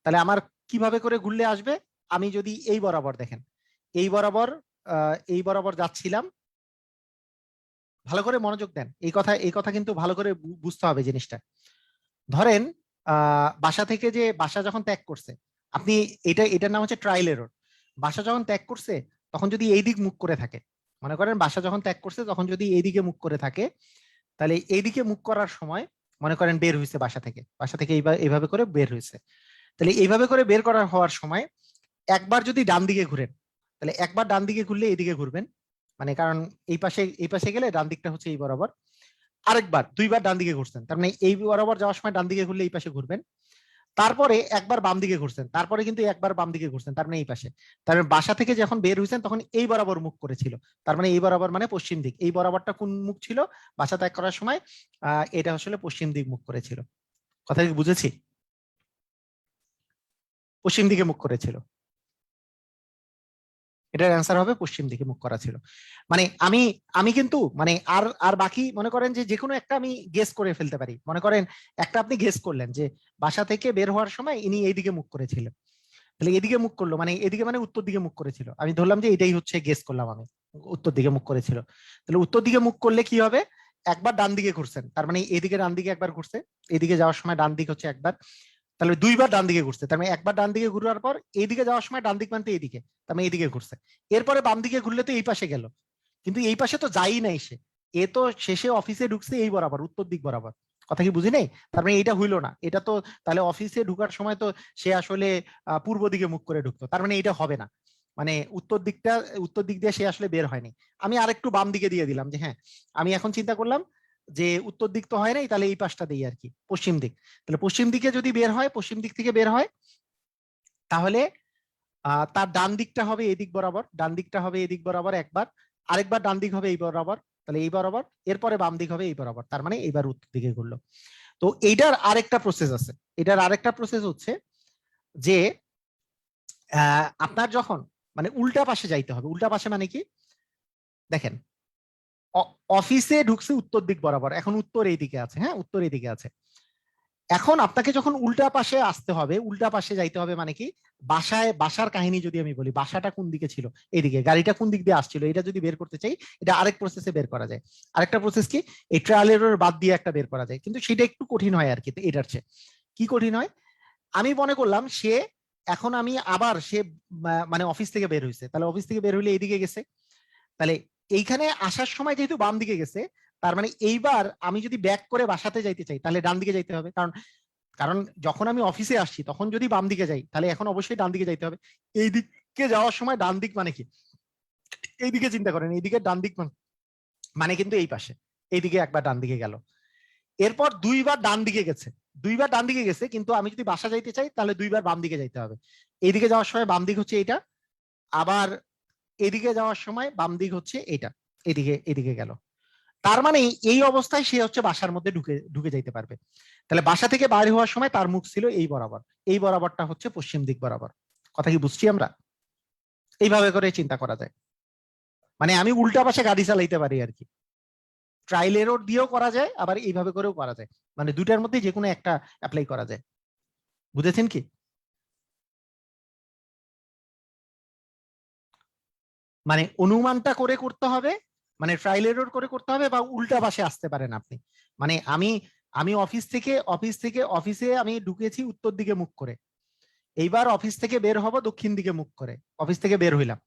তাহলে আমার কিভাবে করে ঘুরলে আসবে? আমি যদি এই বরাবর দেখেন, এই বরাবর এই বরাবর যাচ্ছিলাম, ভালো করে মনোযোগ দেন, এই কথা কিন্তু ভালো করে বুঝতে হবে জিনিসটা। ধরেন বাসা থেকে যে বাসা যখন ত্যাগ করছে, আপনি এটার নাম হচ্ছে ট্রায়াল এরর। বাসা যখন ত্যাগ করছে তখন যদি এই দিক মুখ করে থাকে, মনে করেন বাসা যখন ত্যাগ করছে তখন যদি এইদিকে মুখ করে থাকে, তাহলে এইদিকে মুখ করার সময় মনে করেন বের হয়েছে বাসা থেকে এইভাবে করে বের হয়েছে, তাহলে এইভাবে করে বের করা হওয়ার সময় একবার যদি ডান দিকে ঘুরেন, তাহলে একবার ডান দিকে ঘুরলে এইদিকে ঘুরবেন, মানে কারণ এই পাশে গেলে ডান দিকটা হচ্ছে এই বরাবর। আরেকবার দুইবার ডান দিকে ঘুরছেন, তার মানে এই বরাবর যাওয়ার সময় ডান দিকে ঘুরলে এই পাশে ঘুরবেন। তারপরে একবার বাম দিকে ঘুরছেন, তারপরে কিন্তু একবার বাম দিকে ঘুরছেন, তার মানে এই পাশে। তার মানে বাসা থেকে যখন বের হয়েছেন তখন এই বরাবর মুখ করেছিল, তার মানে এই বরাবর মানে পশ্চিম দিক। এই বরাবরটা কোন মুখ ছিল? বাসা ত্যাগ করার সময় এটা আসলে পশ্চিম দিক মুখ করেছিল। কথা কি বুঝেছি? পশ্চিম দিকে মুখ করেছিল, এটার অ্যান্সার হবে পশ্চিম দিকে মুখ করা ছিল। মানে আমি আমি কিন্তু মানে আর আর বাকি মনে করেন যে কোনো একটা আমি গেস করে ফেলতে পারি, মনে করেন একটা আপনি গেস করলেন যে বাসা থেকে বের হওয়ার সময় ইনি এইদিকে মুখ করেছিলেন, তাহলে এদিকে মুখ করলো মানে এদিকে মানে উত্তর দিকে মুখ করেছিল, আমি ধরলাম যে এটাই হচ্ছে গেস করলাম আমি, উত্তর দিকে মুখ করেছিল। তাহলে উত্তর দিকে মুখ করলে কি হবে? একবার ডান দিকে ঘুরছেন, তার মানে এদিকে ডান দিকে একবার ঘুরছে, এদিকে যাওয়ার সময় ডান দিক হচ্ছে একবার, তাহলে দুইবার ডান দিকে ঘুরছে, তার মানে একবার ডান দিকে ঘুরার পর এইদিকে যাওয়ার সময় ডান দিক মানতে এইদিকে, তার মানে এইদিকে ঘুরছে। এরপরে বাম দিকে ঘুরলে তো এই পাশে গেল, কিন্তু এই পাশে তো যাই নাই সে, এ তো শেষে অফিসে ঢুকছে এই বরাবর, উত্তর দিক বরাবর। কথা কি বুঝি নাই? তার মানে এটা হইলো না, এটা তো তাহলে অফিসে ঢুকার সময় তো সে আসলে পূর্ব দিকে মুখ করে ঢুকতো, তার মানে এটা হবে না, মানে উত্তর দিক দিয়ে সে আসলে বের হয়নি। আমি আরেকটু বাম দিকে দিয়ে দিলাম যে হ্যাঁ, আমি এখন চিন্তা করলাম যে উত্তর দিক তো হয় নাই, তাহলে এই পাশটা দিই আর কি, পশ্চিম দিক। তাহলে পশ্চিম দিকে যদি বের হয়, পশ্চিম দিক থেকে বের হয়, তাহলে তার ডান দিকটা হবে এদিক বরাবর, ডান দিকটা হবে এদিক বরাবর একবার, আরেকবার ডান দিক হবে এই বরাবর, তাহলে এই বরাবর, এরপরে বাম দিক হবে এই বরাবর, তার মানে এইবার উত্তর দিকে ঘুরলো। তো এইটার আরেকটা প্রসেস আছে, এটার আরেকটা প্রসেস হচ্ছে যে আপনার যখন মানে উল্টা পাশে যাইতে হবে, উল্টা পাশে মানে কি দেখেন, অফিসে ঢুকছে উত্তর দিক বরাবর, এখন উত্তর এইদিকে আছে, হ্যাঁ উত্তর এইদিকে আছে, এখন আপনাকে যখন উল্টা পাশে আসতে হবে, উল্টা পাশে যাইতে হবে, মানে কি, বাসার কাহিনী যদি আমি বলি, বাসাটা কোন দিকে ছিল, এইদিকে, গাড়িটা কোন দিক দিয়ে আসছিল, এটা যদি বের করতে চাই, এটা আরেক প্রসেসে বের করা যায়। আরেকটা প্রসেস কি, এই ট্রায়াল এরর বাদ দিয়ে একটা বের করা যায়, কিন্তু সেটা একটু কঠিন হয় আর কি। এটার চেয়ে কি কঠিন হয়, আমি মনে করলাম সে, এখন আমি আবার সে মানে অফিস থেকে বের হয়েছে, তাহলে অফিস থেকে বের হইলে এইদিকে গেছে, তাহলে এইখানে আসার সময় যেহেতু বাম দিকে গেছে, তার মানে এইবার আমি যদি ব্যাক করে বাসাতে যাইতে চাই তাহলে ডান দিকে যাইতে হবে, কারণ কারণ যখন আমি অফিসে আসছি তখন যদি বাম দিকে যাই তাহলে এখন অবশ্যই ডান দিকে যাইতে হবে। এই দিকে যাওয়ার সময় ডান দিক মানে কি, এইদিকে চিন্তা করেন, এইদিকে ডান দিক মানে কিন্তু এই পাশে, এইদিকে একবার ডান দিকে গেল, এরপর দুইবার ডান দিকে গেছে, দুইবার ডান দিকে গেছে, কিন্তু আমি যদি বাসা যাইতে চাই তাহলে দুইবার বাম দিকে যাইতে হবে। এইদিকে যাওয়ার সময় বাম দিক হচ্ছে এইটা, আবার এদিকে যাওয়ার সময় বাম দিক হচ্ছে এইটা, এদিকে এদিকে গেল। তার মানে এই অবস্থায় সে হচ্ছে বাসার মধ্যে ঢুকে ঢুকে যাইতে পারবে। তাহলে বাসা থেকে বাইরে হওয়ার সময় তার মুখ ছিল এই বরাবর, এই বরাবরটা হচ্ছে পশ্চিম দিক বরাবর। কথা কি বুঝছি আমরা? এইভাবে করে চিন্তা করা যায়, মানে আমি উল্টা পাশে গাড়ি চালাইতে পারি আর কি। ট্রায়াল এরর দিয়েও করা যায়, আবার এইভাবে করেও করা যায়, মানে দুইটার মধ্যে যে কোনো একটা অ্যাপ্লাই করা যায়। বুঝেছেন কি? মানে অনুমানটা করে করতে হবে, মানে ট্রায়াল এরর করে করতে হবে, বা উল্টা পাশে আসতে পারেন আপনি। মানে আমি আমি অফিস থেকে অফিসে আমি ঢুকেছি উত্তর দিকে মুখ করে, এইবার অফিস থেকে বের হব দক্ষিণ দিকে মুখ করে, অফিস থেকে বের হইলাম,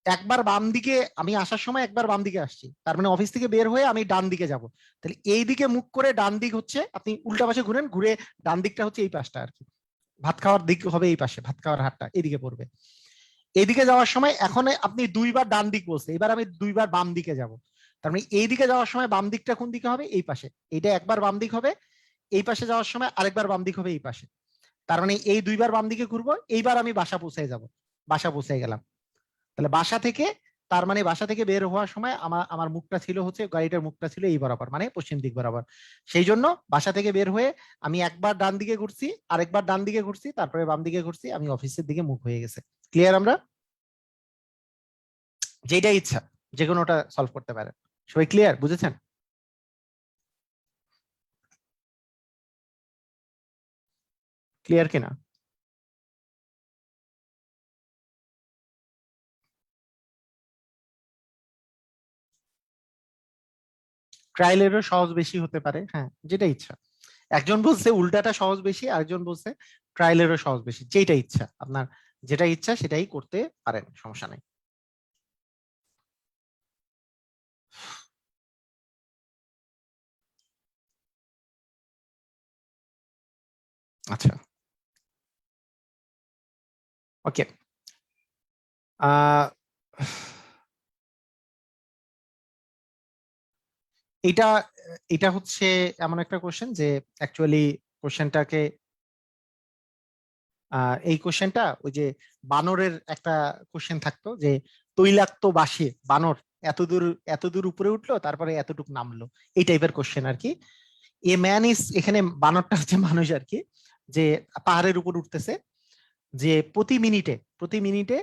একবার বাম দিকে, আমি আসার সময় একবার বাম দিকে আসছি, তার মানে অফিস থেকে বের হয়ে আমি ডান দিকে যাব, তাহলে এই দিকে মুখ করে ডান দিক হচ্ছে, আপনি উল্টা পাশে ঘুরেন, ঘুরে ডান দিকটা হচ্ছে এই পাশটা আর কি, ভাত খাওয়ার দিক হবে এই পাশে, ভাত খাওয়ার হাতটা এইদিকে পড়বে। এইদিকে যাওয়ার সময় এখন আপনি দুইবার ডান দিক বলছে, এবার আমি দুইবার বাম দিকে যাব, তার মানে এইদিকে যাওয়ার সময় বাম দিকটা কোন দিকে হবে, এই পাশে, এইটা একবার বাম দিক হবে, এই পাশে যাওয়ার সময় আরেকবার বাম দিক হবে এই পাশে, তার মানে এই দুইবার বাম দিকে ঘুরবো, এইবার আমি বাসা পৌঁছে যাব, বাসা পৌঁছে গেলাম। তাহলে বাসা থেকে, তার মানে বাসা থেকে বের হওয়ার সময় আমার আমার মুখটা ছিল হচ্ছে, গাড়িটার মুখটা ছিল এই বরাবর, মানে পশ্চিম দিক বরাবর। সেই জন্য বাসা থেকে বের হয়ে আমি একবার ডান দিকে ঘুরছি, আরেকবার ডান দিকে ঘুরছি, তারপরে বাম দিকে ঘুরছি, আমি অফিসের দিকে মুখ হয়ে গেছে। ক্লিয়ার? আমরা যেটা ইচ্ছা যে কোনোটা সলভ করতে পারেন। সবাই ক্লিয়ার? বুঝেছেন? ক্লিয়ার কিনা? ট্রায়ালেরও সহজ বেশি হতে পারে, হ্যাঁ, যেটা ইচ্ছা। একজন বলছে উল্টাটা সহজ বেশি, আরেকজন বলছে ট্রায়ালেরও সহজ বেশি, যেটা ইচ্ছা আপনার, যেটা ইচ্ছা সেটাই করতে পারেন, সমস্যা নাই। আচ্ছা, ওকে। আহ এটা এটা হচ্ছে এমন একটা কোশ্চেন যে অ্যাকচুয়ালি কোশ্চেনটাকে, এই কোশ্চেনটা ওই যে বানরের একটা কোশ্চেন থাকতো যে তৈলাক্ত বাসে বানর এতদূর এতদূর উপরে উঠলো তারপরে এতটুকু নামলো, এই টাইপের কোশ্চেন আর কি। এ ম্যান ইজ, এখানে বানরটা হচ্ছে মানুষ আর কি, যে পাহাড়ের উপর উঠতেছে, যে প্রতি মিনিটে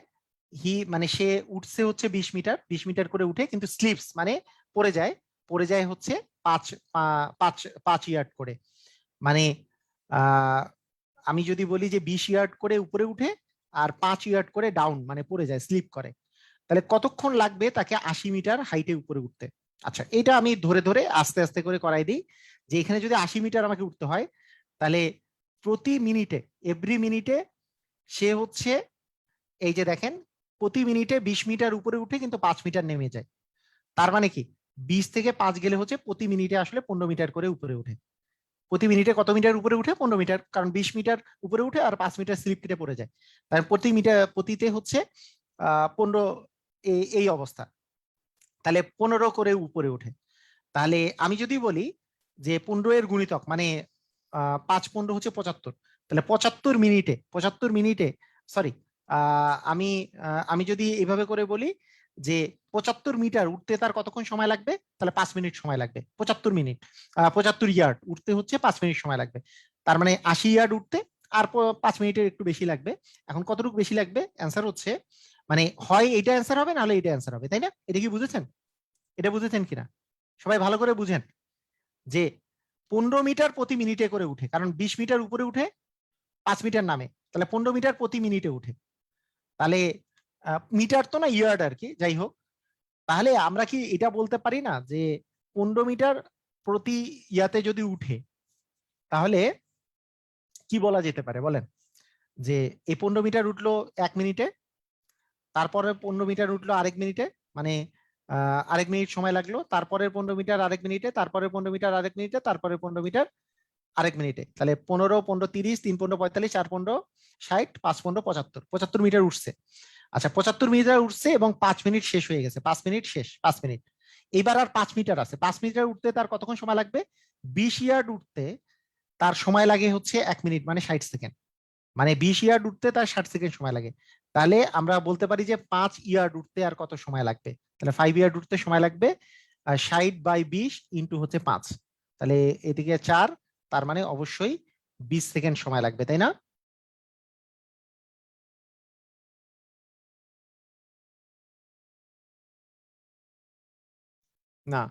মানে সে উঠছে হচ্ছে 20 মিটার, 20 মিটার করে উঠে, কিন্তু স্লিপস মানে পড়ে যায়, পড়ে যায় হচ্ছে পাঁচ পাঁচ 5 ইয়ার্ড করে, মানে আহ আমি যদি বলি যে 20 ইয়ার্ড করে উপরে উঠে আর 5 ইয়ার্ড করে ডাউন মানে পড়ে যায়, স্লিপ করে, তাহলে কতক্ষণ লাগবে তাকে 80 মিটার হাইটে উপরে উঠতে? আচ্ছা, এটা আমি ধরে ধরে আস্তে আস্তে করে করাই দিই, যে এখানে যদি 80 মিটার আমাকে উঠতে হয়, তাহলে প্রতি মিনিটে, এভরি মিনিটে সে হচ্ছে, এই যে দেখেন, প্রতি মিনিটে 20 মিটার উপরে উঠে কিন্তু 5 মিটার নেমে যায়, তার মানে কি 20 থেকে 5 গেলে হচ্ছে প্রতি মিনিটে আসলে 15 মিটার করে উপরে উঠে। প্রতি মিনিটে কত মিটার উপরে উঠে? 15 মিটার, কারণ 20 মিটার উপরে উঠে আর 5 মিটার স্লিপ কেটে পড়ে যায়, তার প্রতি মিটার প্রতিতে হচ্ছে 15, এই অবস্থা, তাহলে 15 করে উপরে উঠে। তাহলে আমি যদি বলি যে 15 এর গুণিতক মানে 5 15 হচ্ছে 75, তাহলে 75 মিনিটে সরি, আমি আমি যদি এইভাবে করে বলি যে 75 মিটার উঠতে তার কতক্ষণ সময় লাগবে, তাহলে 5 মিনিট সময় লাগবে। 75 মিনিট, 75 ইয়ার্ড উঠতে হচ্ছে 5 মিনিট সময় লাগবে, তার মানে 80 ইয়ার্ড উঠতে আর 5 মিনিটের একটু বেশি লাগবে। এখন কতটুকু বেশি লাগবে, অ্যান্সার হচ্ছে, মানে হয় এটা অ্যান্সার হবে নাহলে এটা অ্যান্সার হবে, তাই না? এটা কি বুঝেছেন? এটা বুঝেছেন কিনা? সবাই ভালো করে বুঝেন যে 15 মিটার প্রতি মিনিটে করে উঠে, কারণ 20 মিটার উপরে উঠে 5 মিটার নামে, তাহলে 15 মিটার প্রতি মিনিটে উঠে। তাহলে মিটার তো না, ইয়ার্ড আর কি, যাই হোক। তাহলে আমরা কি এটা বলতে পারি না যে 15 মিটার প্রতি ইয়াতে যদি উঠে, তাহলে কি বলা যেতে পারে বলেন? যে এই 15 মিটার উঠলো 1 মিনিটে, তারপরে 15 মিটার উঠলো আরেক মিনিটে, মানে আরেক মিনিট সময় লাগলো, তারপরে 15 মিটার আরেক মিনিটে, তারপরে 15 মিটার আরেক মিনিটে, তারপরে 15 মিটার আরেক মিনিটে। তাহলে 15, 15, 30, 3, 15, 45, 4, 15, 60, 5, 15, 75, 75 মিটার উঠছে। আচ্ছা, 75 মিটার উঠছে এবং 5 মিনিট শেষ হয়ে গেছে, 5 মিনিট শেষ, 5 মিনিট। এবার আর 5 মিটার আছে, 5 মিটার উঠতে তার কতক্ষণ সময় লাগবে? 20 ইয়ার্ড উঠতে তার সময় লাগে হচ্ছে 1 মিনিট, মানে 60 সেকেন্ড। মানে 20 ইয়ার্ড উঠতে তার 60 সেকেন্ড সময় লাগে। তাহলে আমরা বলতে পারি যে 5 ইয়ার্ড উঠতে আর কত সময় লাগবে? তাহলে 5 ইয়ার্ড উঠতে সময় লাগবে 60/20 ইন্টু হচ্ছে 5। তাহলে এদিকে 4, তার মানে অবশ্যই 20 সেকেন্ড সময় লাগবে, তাই না? না,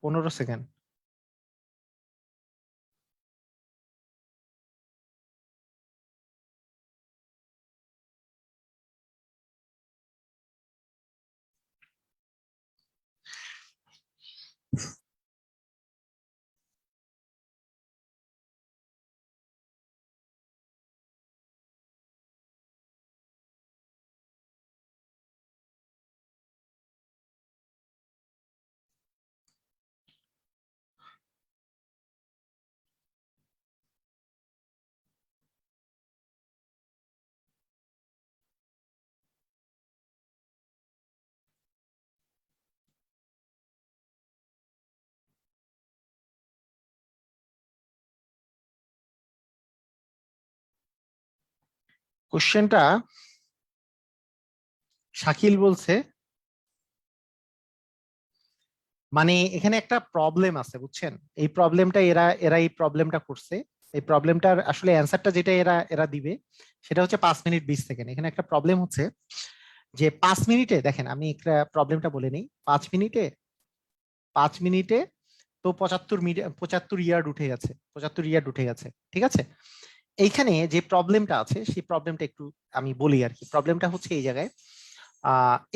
15 সেকেন্ড। কোশ্চেনটা শাকিল বলছে, মানে এখানে একটা প্রবলেম আছে বুঝছেন। এই প্রবলেমটা এরা এরা এই প্রবলেমটা করছে। এই প্রবলেমটার আসলে অ্যান্সারটা যেটা এরা এরা দিবে সেটা হচ্ছে 5 মিনিট 20 সেকেন্ড। এখানে একটা প্রবলেম হচ্ছে যে 5 মিনিটে, দেখেন আমি একটা প্রবলেমটা বলে নিই। 5 মিনিটে, 5 মিনিটে তো 75 মিটার, 75 ইয়ার্ড উঠে গেছে, 75 ইয়ার্ড উঠে গেছে, ঠিক আছে। এইখানে যে প্রবলেমটা আছে সেই প্রবলেমটা একটু আমি বলি আর কি। প্রবলেমটা হচ্ছে এই জায়গায়,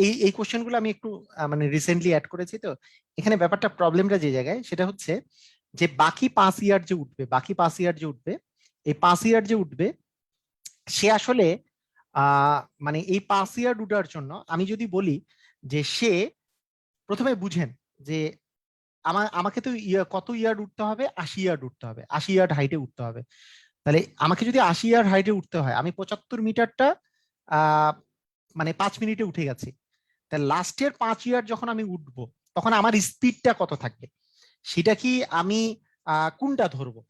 এই এই কোশ্চেন গুলো আমি একটু মানে রিসেন্টলি অ্যাড করেছি তো। এখানে ব্যাপারটা, প্রবলেমটা যে জায়গায় সেটা হচ্ছে যে বাকি 5 ইয়ার্ড যে উঠবে, বাকি 5 ইয়ার্ড যে উঠবে, এই 5 ইয়ার্ড যে উঠবে সে আসলে মানে এই 5 ইয়ার্ড উঠার জন্য আমি যদি বলি যে সে, প্রথমে বুঝেন যে আমাকে তো কত ইয়ার্ড উঠতে হবে? 80 ইয়ার্ড উঠতে হবে, 80 ইয়ার্ড হাইটে উঠতে হবে। তাহলে আমাকে যদি 80 ইয়ার্ড হাইটে উঠতে হয়, আমি 75 মিটারটা আহ মানে 5 মিনিটে উঠে গেছি। তাহলে লাস্টের 5 ইয়ার্ড যখন আমি উঠবো, তখন আমার স্পিডটা কত থাকবে? সেটা কি আমি কোনটা ধরবো?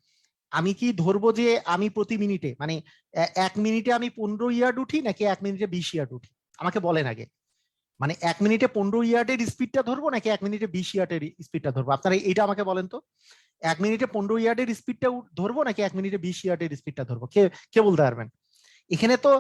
আমি কি ধরবো যে আমি প্রতি মিনিটে, মানে 1 মিনিটে আমি 15 ইয়ার্ড উঠি, নাকি 1 মিনিটে 20 ইয়ার্ড উঠি? আমাকে বলেন আগে। মানে 1 মিনিটে 15 ইয়ার্ডের স্পিডটা ধরবো, নাকি 1 মিনিটে 20 ইয়ার্ডের স্পিডটা ধরবো? আপনারা এইটা আমাকে বলেন তো। 1 মিনিটে 15 ইয়ার্ডের স্পিডটা ধরবো, নাকি 1 মিনিটে 20 ইয়ার্ডের স্পিডটা ধরবো? কে কে বলতে পারবেন? এখানে তো,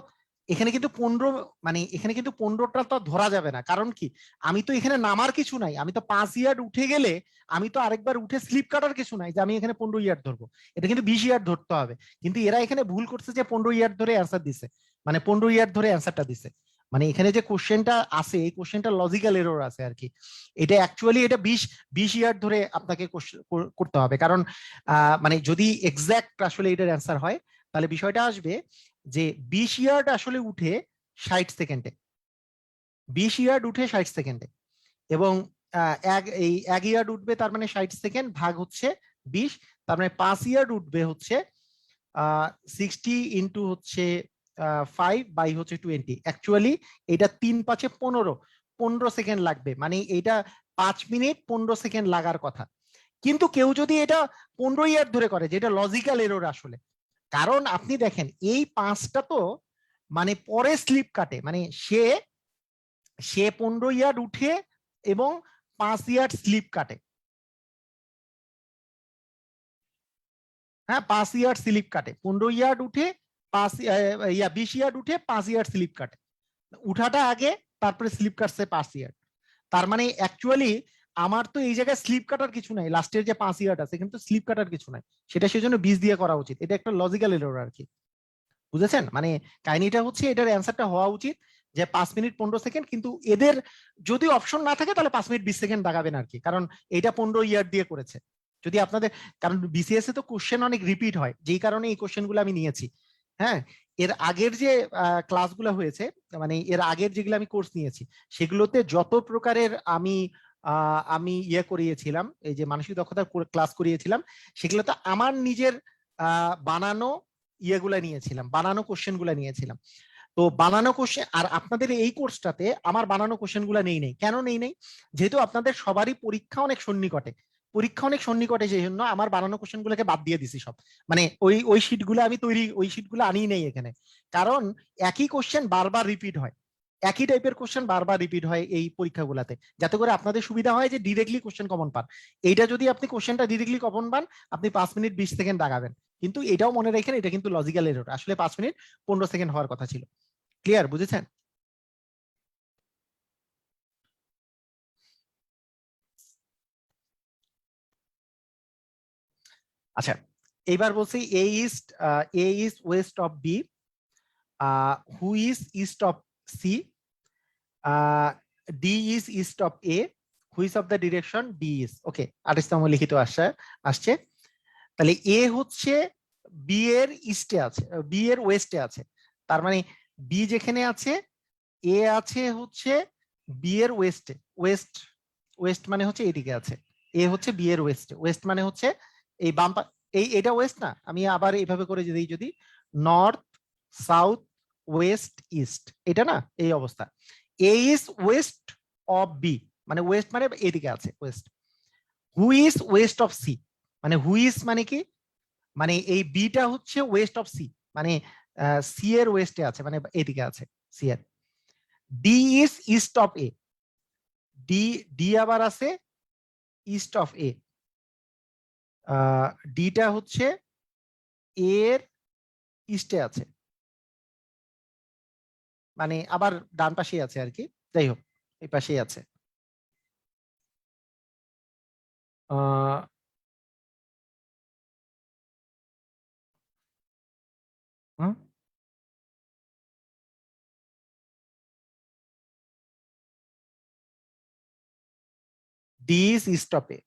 এখানে কিন্তু 15, মানে এখানে কিন্তু 15টা তো ধরা যাবে না। কারণ কি, আমি তো এখানে নামার কিছু নাই, আমি তো 5 ইয়ার্ড উঠে গেলে আমি তো আরেকবার উঠে স্লিপ কাটার কিছু নাই যে আমি এখানে 15 ইয়ার্ড ধরবো। এটা কিন্তু 20 ইয়ার্ড ধরতে হবে। কিন্তু এরা এখানে ভুল করছে যে 15 ইয়ার্ড ধরে অ্যান্সার দিছে, মানে 15 ইয়ার্ড ধরে অ্যান্সারটা দিছে। মানে এখানে যে কোশ্চেনটা আছে, এই কোশ্চেনটা লজিক্যাল এরর আছে আর কি। এটা অ্যাকচুয়ালি এটা 20 ইয়ার্ড ধরে আপনাকে করতে হবে। কারণ মানে যদি এক্সাক্ট আসলে এটার অ্যান্সার হয়, তাহলে বিষয়টা আসবে যে 20 ইয়ার্ড আসলে উঠে 60 সেকেন্ডে, 20 ইয়ার্ড উঠে 60 সেকেন্ডে। এবং এই 1 ইয়ার্ড উঠবে, তার মানে 60 সেকেন্ড ভাগ হচ্ছে 20, তার মানে 5 ইয়ার্ড উঠবে হচ্ছে 60 ইন্টু হচ্ছে 5/20। অ্যাকচুয়ালি এটা 3×5 = 15, 15 সেকেন্ড লাগবে। মানে এটা 5 মিনিট 15 সেকেন্ড লাগার কথা। কিন্তু কেউ যদি এটা 15 ইয়ার্ড ধরে করে, যেটা লজিক্যাল এরর আসলে। কারণ আপনি দেখেন এই 5টা তো মানে পরে স্লিপ কাটে, মানে সে সে 15 ইয়ার্ড উঠে এবং 5 ইয়ার্ড স্লিপ কাটে। হ্যাঁ, 5 ইয়ার্ড স্লিপ কাটে, 15 ইয়ার্ড উঠে 5 20 ইয়ার্ড উঠে 5 ইয়ার্ড স্লিপ কাটে। উঠাটা আগে, তারপরে স্লিপ কাটছে 5 ইয়ার্ড। তার মানে অ্যাকচুয়ালি আমার তো এই জায়গায় স্লিপ কাটার কিছু নাই, লাস্টের যে 5 ইয়ার্ড আছে কিন্তু স্লিপ কাটার কিছু নাই, সেটা সেজন্য 20 দিয়ে করা উচিত। এটা একটা লজিক্যাল এরর আর কি, বুঝেছেন? মানে কাহিনীটা হচ্ছে এটার অ্যান্সারটা হওয়া উচিত যে 5 মিনিট 15 সেকেন্ড, কিন্তু এদের যদি অপশন না থাকে তাহলে 5 মিনিট 20 সেকেন্ড দাগাবেন আর কি, কারণ এটা 15 ইয়ার দিয়ে করেছে। যদি আপনাদের, কারণ বিসিএস এ তো কোশ্চেন অনেক রিপিট হয়, যেই কারণে এই কোশ্চেন গুলো আমি নিয়েছি। হ্যাঁ, এর আগের যে ক্লাসগুলো হয়েছে, মানে এর আগের যেগুলো আমি কোর্স নিয়েছি, সেগুলোতে যত প্রকারের আমি ইয়ে করিয়েছিলাম, এই যে মানসিক দক্ষতার ক্লাস করিয়েছিলাম, সেগুলোতে আমার নিজের বানানো ইয়েগুলা নিয়েছিলাম, বানানো কোশ্চেন গুলা নিয়েছিলাম। তো বানানো কোশ্চেন, আর আপনাদের এই কোর্সটাতে আমার বানানো কোশ্চেন গুলা নেই। কেন নেই? যেহেতু আপনাদের সবারই পরীক্ষা অনেক সন্নিকটে, সেই জন্য আমার বানানো কোশ্চেন গুলোকে বাদ দিয়ে দিছি সব। মানে ওই শিট গুলো আমি তৈরি, ওই শিট গুলো আনি নেই এখানে, কারণ একই কোশ্চেন বারবার রিপিট হয়, একই টাইপের কোশ্চেন বারবার রিপিট হয় এই পরীক্ষাগুলোতে, যাতে করে আপনাদের সুবিধা হয় যে ডিরেক্টলি কোশ্চেন কমন পান। এইটা যদি আপনি কোশ্চেনটা ডিরেক্টলি কমন পান, আপনি 5 মিনিট 20 সেকেন্ড দাগাবেন। কিন্তু এটাও মনে রাখেন, এটা কিন্তু লজিক্যাল এরর, আসলে 5 মিনিট 15 সেকেন্ড হওয়ার কথা ছিল। ক্লিয়ার, বুঝেছেন? আচ্ছা, এইবার বলছি A is west of B, who is east of C, D is east of A, which of the direction D is. Okay, 28তম লিখিত আসছে। তাহলে এ হচ্ছে বি এর ইস্টে আছে, বি এর ওয়েস্টে আছে। তার মানে বি যেখানে আছে, এ আছে হচ্ছে বি এর ওয়েস্টে। ওয়েস্ট, ওয়েস্ট মানে হচ্ছে এদিকে আছে, এ হচ্ছে বি এর ওয়েস্টে। ওয়েস্ট মানে হচ্ছে এই এটা ওয়েস্ট না, আমি আবার এইভাবে করে যদি নর্থ সাউথ ওয়েস্ট ইস্ট, এটা না এই অবস্থা। A is west of B, মানে ওয়েস্ট মানে এদিকে আছে west. Who is west of C, মানে হু ইজ মানে কি, মানে এই বিটা হচ্ছে ওয়েস্ট অফ সি, মানে সি এর ওয়েস্টে আছে, মানে এদিকে আছে সি এর। D is east of A, D D আবার আছে ইস্ট অফ এ, ডিটা হচ্ছে এর ইস্টে আছে, মানে আবার ডান পাশেই আছে আর কি, যাই হোক এই পাশেই আছে। ডি ইজ ইস্ট অফ এ।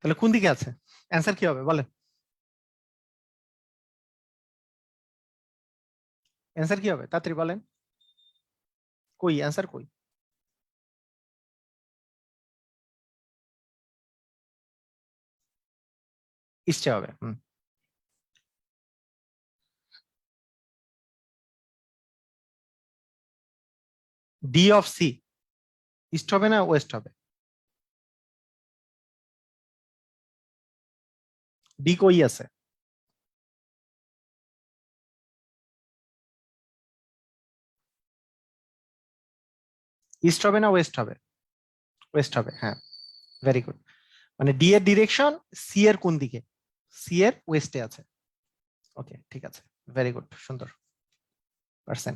তাহলে কোন দিকে আছে? অ্যান্সার কি হবে বলেন? অ্যান্সার কি হবে তাড়াতাড়ি বলেন, কই অ্যান্সার কই? ইস্টে হবে। ডি অফ সি ইস্ট হবে না ওয়েস্ট হবে? ডি কই আছে? ইস্ট হবে না ওয়েস্ট হবে? ওয়েস্ট হবে, হ্যাঁ, ভেরি গুড। মানে ডি এর ডিরেকশন সি এর কোন দিকে? সি এর ওয়েস্টে আছে। ওকে, ঠিক আছে, ভেরি গুড, সুন্দর পারছেন।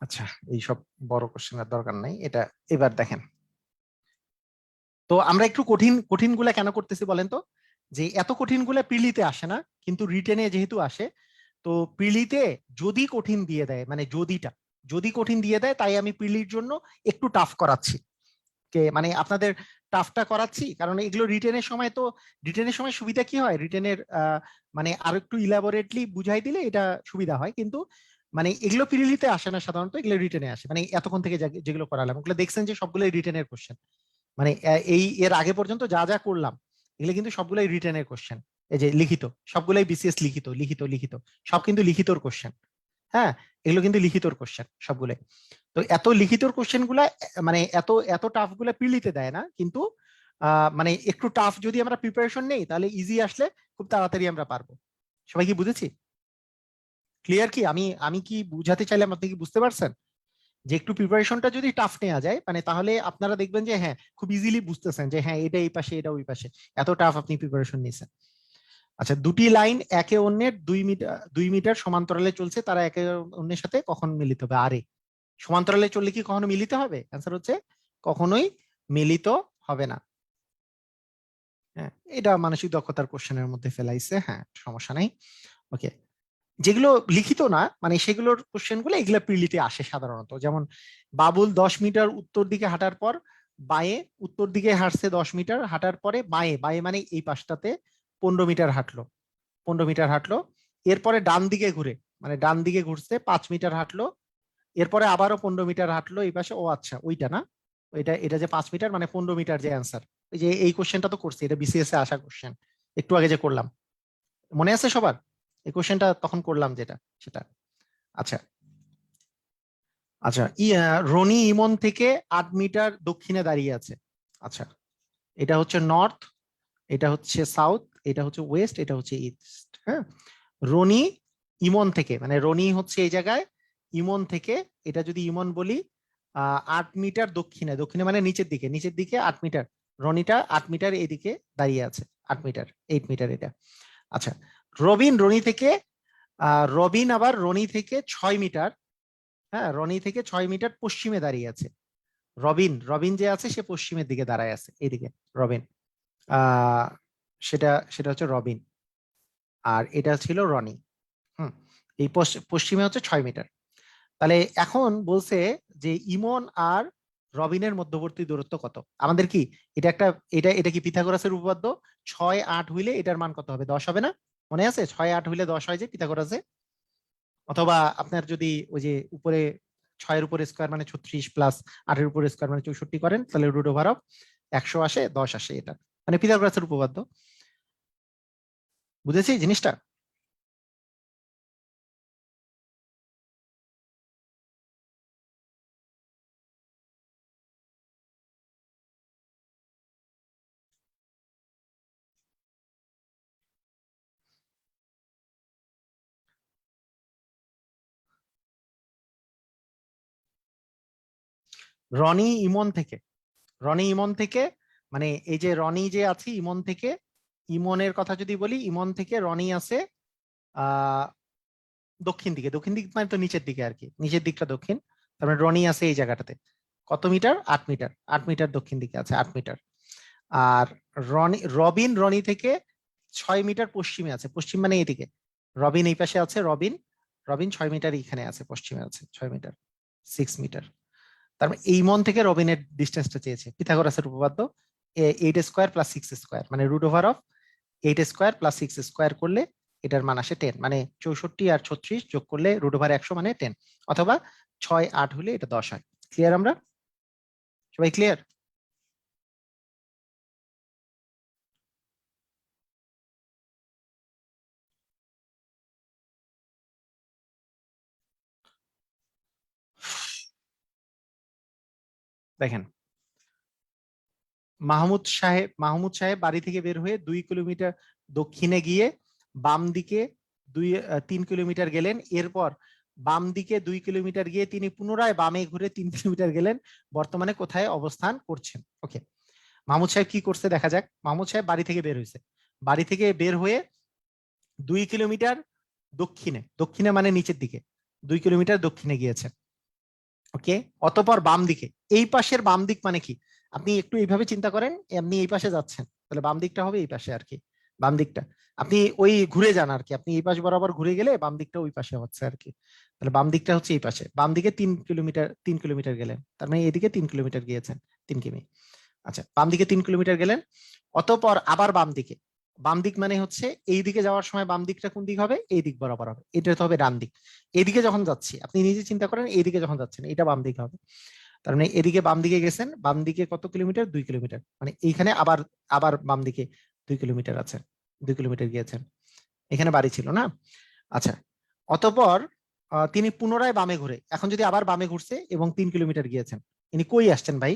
আচ্ছা, এইসব বড় কোশ্চেনের দরকার নাই, এটা এবার দেখেন। তো আমরা একটু কঠিন কঠিন গুলা কেন করতেছি বলেন তো? যে এত কঠিন গুলা প্রিলিতে আসে না, কিন্তু রিটেনে যেহেতু আসে, তো প্রিলিতে যদি কঠিন দিয়ে দেয়, মানে যদি কঠিন দিয়ে দেয়, তাই আমি প্রিলির জন্য একটু টাফ করাচ্ছি, মানে আপনাদের টাফটা করাচ্ছি, কারণ এগুলো রিটেনের সময়, তো রিটেনের সময় সুবিধা কি হয়, রিটেনের মানে আরো একটু ইলাবোরেটলি বুঝাই দিলে এটা সুবিধা হয়, কিন্তু মানে এগুলো প্রিলিতে আসে না সাধারণত, এগুলো রিটেনে আসে। মানে এতক্ষণ থেকে যেগুলো করালাম ওগুলো দেখছেন যে সবগুলোই রিটেনের কোশ্চেন, মানে এই এর আগে পর্যন্ত যা যা করলাম এগুলো কিন্তু সবগুলাই রিটেনের কোশ্চেন। এই যে লিখিত, সবগুলাই বিসিএস লিখিত লিখিত লিখিত, সব কিন্তু লিখিতর কোশ্চেন। হ্যাঁ, এগুলো কিন্তু লিখিতর কোশ্চেন সবগুলাই। তো এত লিখিতর কোশ্চেন গুলা, মানে এত এত টাফ গুলা প্রিলিতে দেয় না, কিন্তু মানে একটু টাফ যদি আমরা প্রিপারেশন নেই, তাহলে ইজি আসলে খুব তাড়াতাড়ি আমরা পারবো। সবাই কি বুঝেছি? ক্লিয়ার কি? আমি আমি কি বুঝাতে চাইলাম, আপনি কি বুঝতে পারছেন? যে একটু প্রিপারেশনটা যদি টাফ নেওয়া যায়, মানে তাহলে আপনারা দেখবেন যে হ্যাঁ খুব ইজিলি বুঝতেছেন যে হ্যাঁ এটা এই পাশে এটা ওই পাশে, এত টাফ আপনি প্রিপারেশন নিয়েছেন। আচ্ছা, দুটি লাইন একে অন্যের 2 মিটার সমান্তরালে চলছে, তারা একে অন্যের সাথে কখন মিলিত হবে? আরে সমান্তরালে চললে কি কখনো মিলিত হবে? অ্যান্সার হচ্ছে কখনোই মিলিত হবে না। হ্যাঁ, এটা মানসিক দক্ষতার কোশ্চেনের মধ্যে ফেলাইছে, হ্যাঁ সমস্যা নাই। ওকে, যেগুলো লিখিত না মানে সেগুলোর কোশ্চেন গুলো এগুলো প্রিলিতে আসে সাধারণত। যেমন বাবুল 10 মিটার উত্তর দিকে হাঁটার পর বাঁয়ে, উত্তর দিকে হাঁটছে 10 মিটার, হাঁটার পরে বাঁয়ে, বাঁয়ে মানে এই পাশটাতে 15 মিটার হাঁটলো, 15 মিটার হাঁটলো। এরপরে ডান দিকে ঘুরে, মানে ডান দিকে ঘুরছে 5 মিটার হাঁটলো। এরপরে আবারও 15 মিটার হাঁটলো এই পাশে। ও আচ্ছা ওইটা না, এটা এটা যে 5 মিটার মানে 15 মিটার যে অ্যান্সার। এই যে এই কোশ্চেনটা তো করছি, এটা বিসিএস এ আসা কোশ্চেন, একটু আগে যে করলাম, মনে আছে সবার? এই কোশ্চেনটা তখন করলাম যেটা, সেটা। আচ্ছা আচ্ছা, রনি ইমন থেকে 8 মিটার দক্ষিণে দাঁড়িয়ে আছে। আচ্ছা, এটা হচ্ছে নর্থ, এটা হচ্ছে সাউথ, এটা হচ্ছে ওয়েস্ট, এটা হচ্ছে ইস্ট। হ্যাঁ, রনি ইমন থেকে, মানে রনি হচ্ছে এই জায়গায়, ইমন থেকে, এটা যদি ইমন বলি 8 মিটার দক্ষিণে, দক্ষিণে মানে নিচের দিকে, নিচের দিকে 8 মিটার, রনিটা 8 মিটার এদিকে দাঁড়িয়ে আছে, 8 মিটার, 8 মিটার এটা। আচ্ছা, রবিন রনি থেকে, রবিন আবার রনি থেকে 6 মিটার, হ্যাঁ রনি থেকে 6 মিটার পশ্চিমে দাঁড়িয়ে আছে। রবিন, রবিন যে আছে সে পশ্চিমের দিকে দাঁড়ায় আছে, এইদিকে রবিন। আহ সেটা সেটা হচ্ছে রবিন, আর এটা ছিল রনি। হুম, এই পশ্চিমে হচ্ছে 6 মিটার। তাহলে এখন বলছে যে ইমন আর রবিনের মধ্যবর্তী দূরত্ব কত? আমাদের কি এটা একটা, এটা এটা কি পিথাগোরাসের উপপাদ্য? 6 8 হইলে এটার মান কত হবে? 10 হবে না? মনে আছে 6 8 হইলে 10 হয় যে পিথাগোরাসে? অথবা আপনার যদি ওই যে উপরে 6 এর উপর স্কোয়ার মানে 36 প্লাস 8 এর উপর স্কোয়ার মানে 64 করেন, তাহলে রুট ওভার অফ 100 আসে, 10 আসে, এটা মানে পিথাগোরাসের উপপাদ্য। বুঝেছি জিনিসটা? রনি ইমন থেকে, রনি ইমন থেকে, মানে এই যে রনি যে আছে ইমন থেকে, ইমনের কথা যদি বলি, ইমন থেকে রনি আছে আহ দক্ষিণ দিকে, দক্ষিণ দিক মানে তো নিচের দিকে আর কি, নিচের দিকটা দক্ষিণ। তার মানে রনি আছে এই জায়গাটাতে, কত মিটার? 8 মিটার, 8 মিটার দক্ষিণ দিকে আছে, 8 মিটার। আর রবিন রনি থেকে 6 মিটার পশ্চিমে আছে, পশ্চিম মানে এইদিকে, রবিন এই পাশে আছে, রবিন রবিন 6 মিটার এখানে আছে, পশ্চিমে আছে 6 মিটার, 6 মিটার। তার মানে এই মন থেকে রবিনের ডিস্টেন্সটা চেয়েছে, পিথাগোরাসের উপপাদ্য। 8 স্কোয়ার প্লাস 6 স্কোয়ার মানে root over of 8 square plus 6 square করলে এটার মান আসে 10, মানে 64 আর 36 যোগ করলে রুট ওভার 100 মানে 10। অথবা 6 8 হলে এটা 10 হয়। ক্লিয়ার? আমরা সবাই ক্লিয়ার? দেখেন, মাহমুদ সাহেব বাড়ি থেকে বের হয়ে 2 কিলোমিটার দক্ষিণে গিয়ে বাম দিকে 3 কিলোমিটার গেলেন। এরপর বাম দিকে 2 কিলোমিটার গিয়ে তিনি পুনরায় বামে ঘুরে 3 কিলোমিটার গেলেন। বর্তমানে কোথায় অবস্থান করছেন? ওকে, মাহমুদ সাহেব কি করছে দেখা যাক। মাহমুদ সাহেব বাড়ি থেকে বের হয়েছে, বাড়ি থেকে বের হয়ে 2 কিলোমিটার দক্ষিণে, দক্ষিণে মানে নিচের দিকে, 2 কিলোমিটার দক্ষিণে গিয়েছেন। ওকে, অতঃপর বাম দিকে, এই পাশের বাম দিক মানে কি? আপনি একটু এইভাবে চিন্তা করেন, আপনি এই পাশে যাচ্ছেন, তাহলে বাম দিকটা হবে এই পাশে আর কি, বাম দিকটা। আপনি ওই ঘুরে যান আর কি, আপনি এই পাশ বরাবর ঘুরে গেলে বাম দিকটা ওই পাশে হচ্ছে আর কি। তাহলে বাম দিকটা হচ্ছে এই পাশে, বাম দিকে 3 কিলোমিটার, 3 কিলোমিটার গেলেন, তার মানে এদিকে 3 কিলোমিটার গিয়েছেন, 3 কিমি। আচ্ছা, বাম দিকে 3 কিলোমিটার গেলেন। অতঃপর আবার বাম দিকে, বাম দিক মানে হচ্ছে এই দিকে যাওয়ার সময় বাম দিকটা কোন দিক হবে? এই দিক বরাবর হবে, এটা তো হবে ডান দিক। এদিকে যখন যাচ্ছি, আপনি নিজে চিন্তা করেন, এইদিকে যখন যাচ্ছেন এটা বাম দিক হবে। তার মানে এদিকে বাম দিকে গেছেন, বাম দিকে কত কিলোমিটার? 2 কিলোমিটার, মানে এইখানে আবার আবার বাম দিকে 2 কিলোমিটার আছে, 2 কিলোমিটার গিয়েছেন। এখানে বাড়ি ছিল না? আচ্ছা, অতঃপর তিনি পুনরায় বামে ঘুরে, এখন যদি আবার বামে ঘুরছে এবং 3 কিলোমিটার গিয়েছেন, ইনি কই আসছেন ভাই?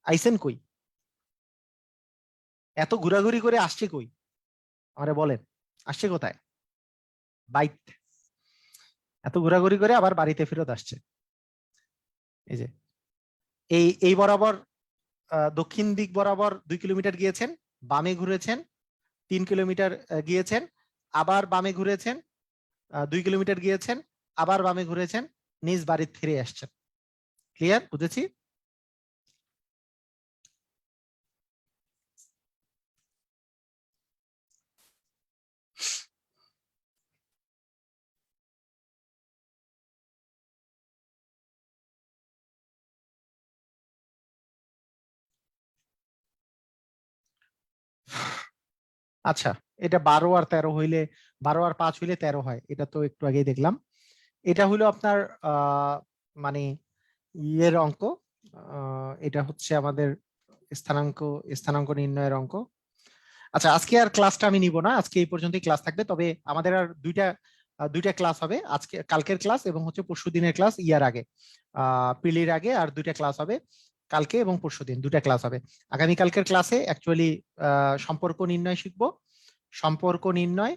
আইসেন কই? এত ঘোরাঘুরি করে আসছে কই? আমারে বলেন, আসছে কোথায়? বাইট। এত ঘোরাঘুরি করে আবার বাড়িতে ফেরত আসছে। এই যে এই বরাবর দক্ষিণ দিক বরাবর 2 কিলোমিটার গিয়েছেন, বামে ঘুরেছেন 3 কিলোমিটার গিয়েছেন, আবার বামে ঘুরেছেন 2 কিলোমিটার গিয়েছেন, আবার বামে ঘুরেছেন, নিজ বাড়িতে ফিরে আসছেন। ক্লিয়ার? বুঝেছি? আচ্ছা, এটা 12 আর 13 হইলে, 12 আর 5 হইলে 13 হয়, এটা তো একটু আগেই দেখলাম। এটা হলো আপনার মানে ইয়ের অঙ্ক। এটা হচ্ছে আমাদের স্থানাঙ্ক স্থানাঙ্ক নির্ণয়ের অঙ্ক। আচ্ছা, আজকে আর ক্লাসটা আমি নিব না, আজকে এই পর্যন্তই ক্লাস থাকবে। তবে আমাদের আর দুইটা ক্লাস হবে, আজকে কালকের ক্লাস এবং হচ্ছে পরশুদিনের ক্লাস। ইয়ার আগে পিলির আগে আর দুইটা ক্লাস হবে, কালকে এবং পরশুদিন দুইটা ক্লাস হবে। আগামী কালকের ক্লাসে অ্যাকচুয়ালি সম্পর্ক নির্ণয় শিখবো, সম্পর্ক নির্ণয়,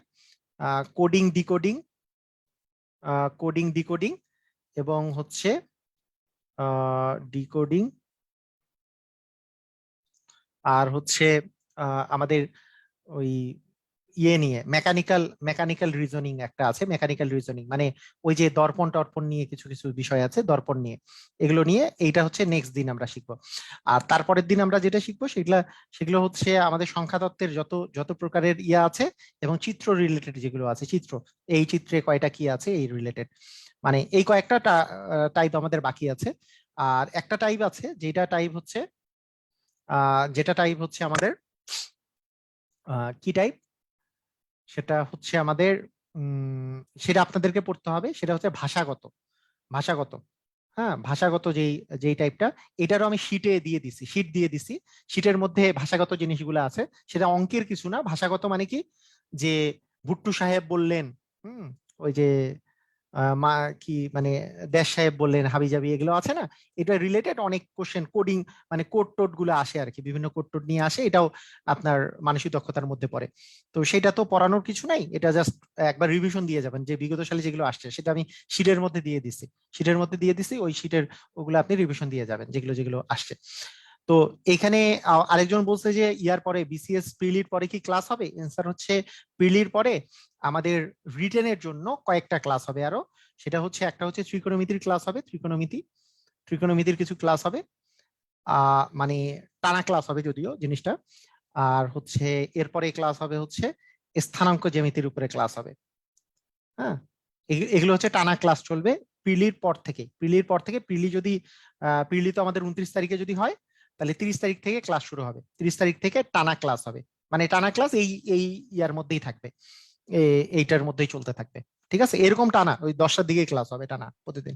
কোডিং ডিকোডিং, কোডিং ডিকোডিং এবং হচ্ছে ডিকোডিং, আর হচ্ছে আমাদের ওই ইয়ে নিয়ে মেকানিক্যাল রিজনিং একটা আছে। মেকানিক্যাল রিজনিং মানে ওই যে দর্পণ টর্পণ নিয়ে কিছু কিছু বিষয় আছে, দর্পণ নিয়ে, এগুলো নিয়ে এইটা হচ্ছে নেক্সট দিন আমরা শিখবো। আর তারপরের দিন আমরা যেটা শিখবো সেগুলো হচ্ছে আমাদের সংখ্যা তত্ত্বের যত যত প্রকারের ইয়া আছে এবং চিত্র রিলেটেড যেগুলো আছে, চিত্র, এই চিত্রে কয়টা কি আছে এই রিলেটেড, মানে এই কয়েকটা টাইপ আমাদের বাকি আছে। আর একটা টাইপ আছে যেটা টাইপ হচ্ছে আমাদের কি টাইপ, সেটা হচ্ছে আমাদের সেটা আপনাদেরকে পড়তে হবে, সেটা হচ্ছে ভাষাগত। ভাষাগত, হ্যাঁ, ভাষাগত যেই যেই টাইপটা, এটারও আমি শীট দিয়ে দিছি। শীটের মধ্যে ভাষাগত জিনিসগুলো আছে, সেটা অঙ্কের কিছু না। ভাষাগত মানে কি, যে ভুট্টু সাহেব বললেন, ওই যে মা কি মানে দেশ সাহেব বললেন, হাবিজাবি, এগুলো আছে না, এটা রিলেটেড অনেক কোশ্চেন, কোডিং মানে কোড টোড গুলো আসে আর কি, বিভিন্ন কোড টোড নিয়ে আসে, এটাও আপনার মানসিক দক্ষতার মধ্যে পড়ে। তো সেটা তো পড়ানোর কিছু নাই, এটা জাস্ট একবার রিভিশন দিয়ে যাবেন, যে বিগত সালে যেগুলো আসছে সেটা আমি শীটের মধ্যে দিয়ে দিছি, ওই শীটের ওগুলো আপনি রিভিশন দিয়ে যাবেন যেগুলো যেগুলো আসছে। তো এখানে আরেকজন বলছে যে ইয়ার পরে বিসিএস প্রিলির পরে কি ক্লাস হবে? অ্যান্সার হচ্ছে প্রিলির পরে আমাদের রিটেনের জন্য কয়েকটা ক্লাস হবে আরো। সেটা হচ্ছে একটা হচ্ছে ত্রিকোণমিতির ক্লাস হবে, ত্রিকোণমিতির কিছু ক্লাস হবে, মানে টানা ক্লাস হবে যদিও জিনিসটা। আর হচ্ছে এরপরে ক্লাস হবে হচ্ছে স্থানাঙ্ক জ্যামিতির উপরে ক্লাস হবে। হ্যাঁ, এগুলো হচ্ছে টানা ক্লাস চলবে প্রিলি যদি প্রিলি তো আমাদের 29 তারিখে যদি হয়, তাহলে 30 তারিখ থেকে ক্লাস শুরু হবে, 30 তারিখ থেকে টানা ক্লাস হবে। মানে টানা ক্লাস এই এই ইয়ার মধ্যেই থাকবে, এইটার মধ্যেই চলতে থাকবে। ঠিক আছে, এরকম টানা ওই 10টার দিকে ক্লাস হবে টানা প্রতিদিন।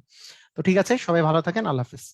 তো ঠিক আছে, সবাই ভালো থাকেন, আল্লাহ হাফিজ।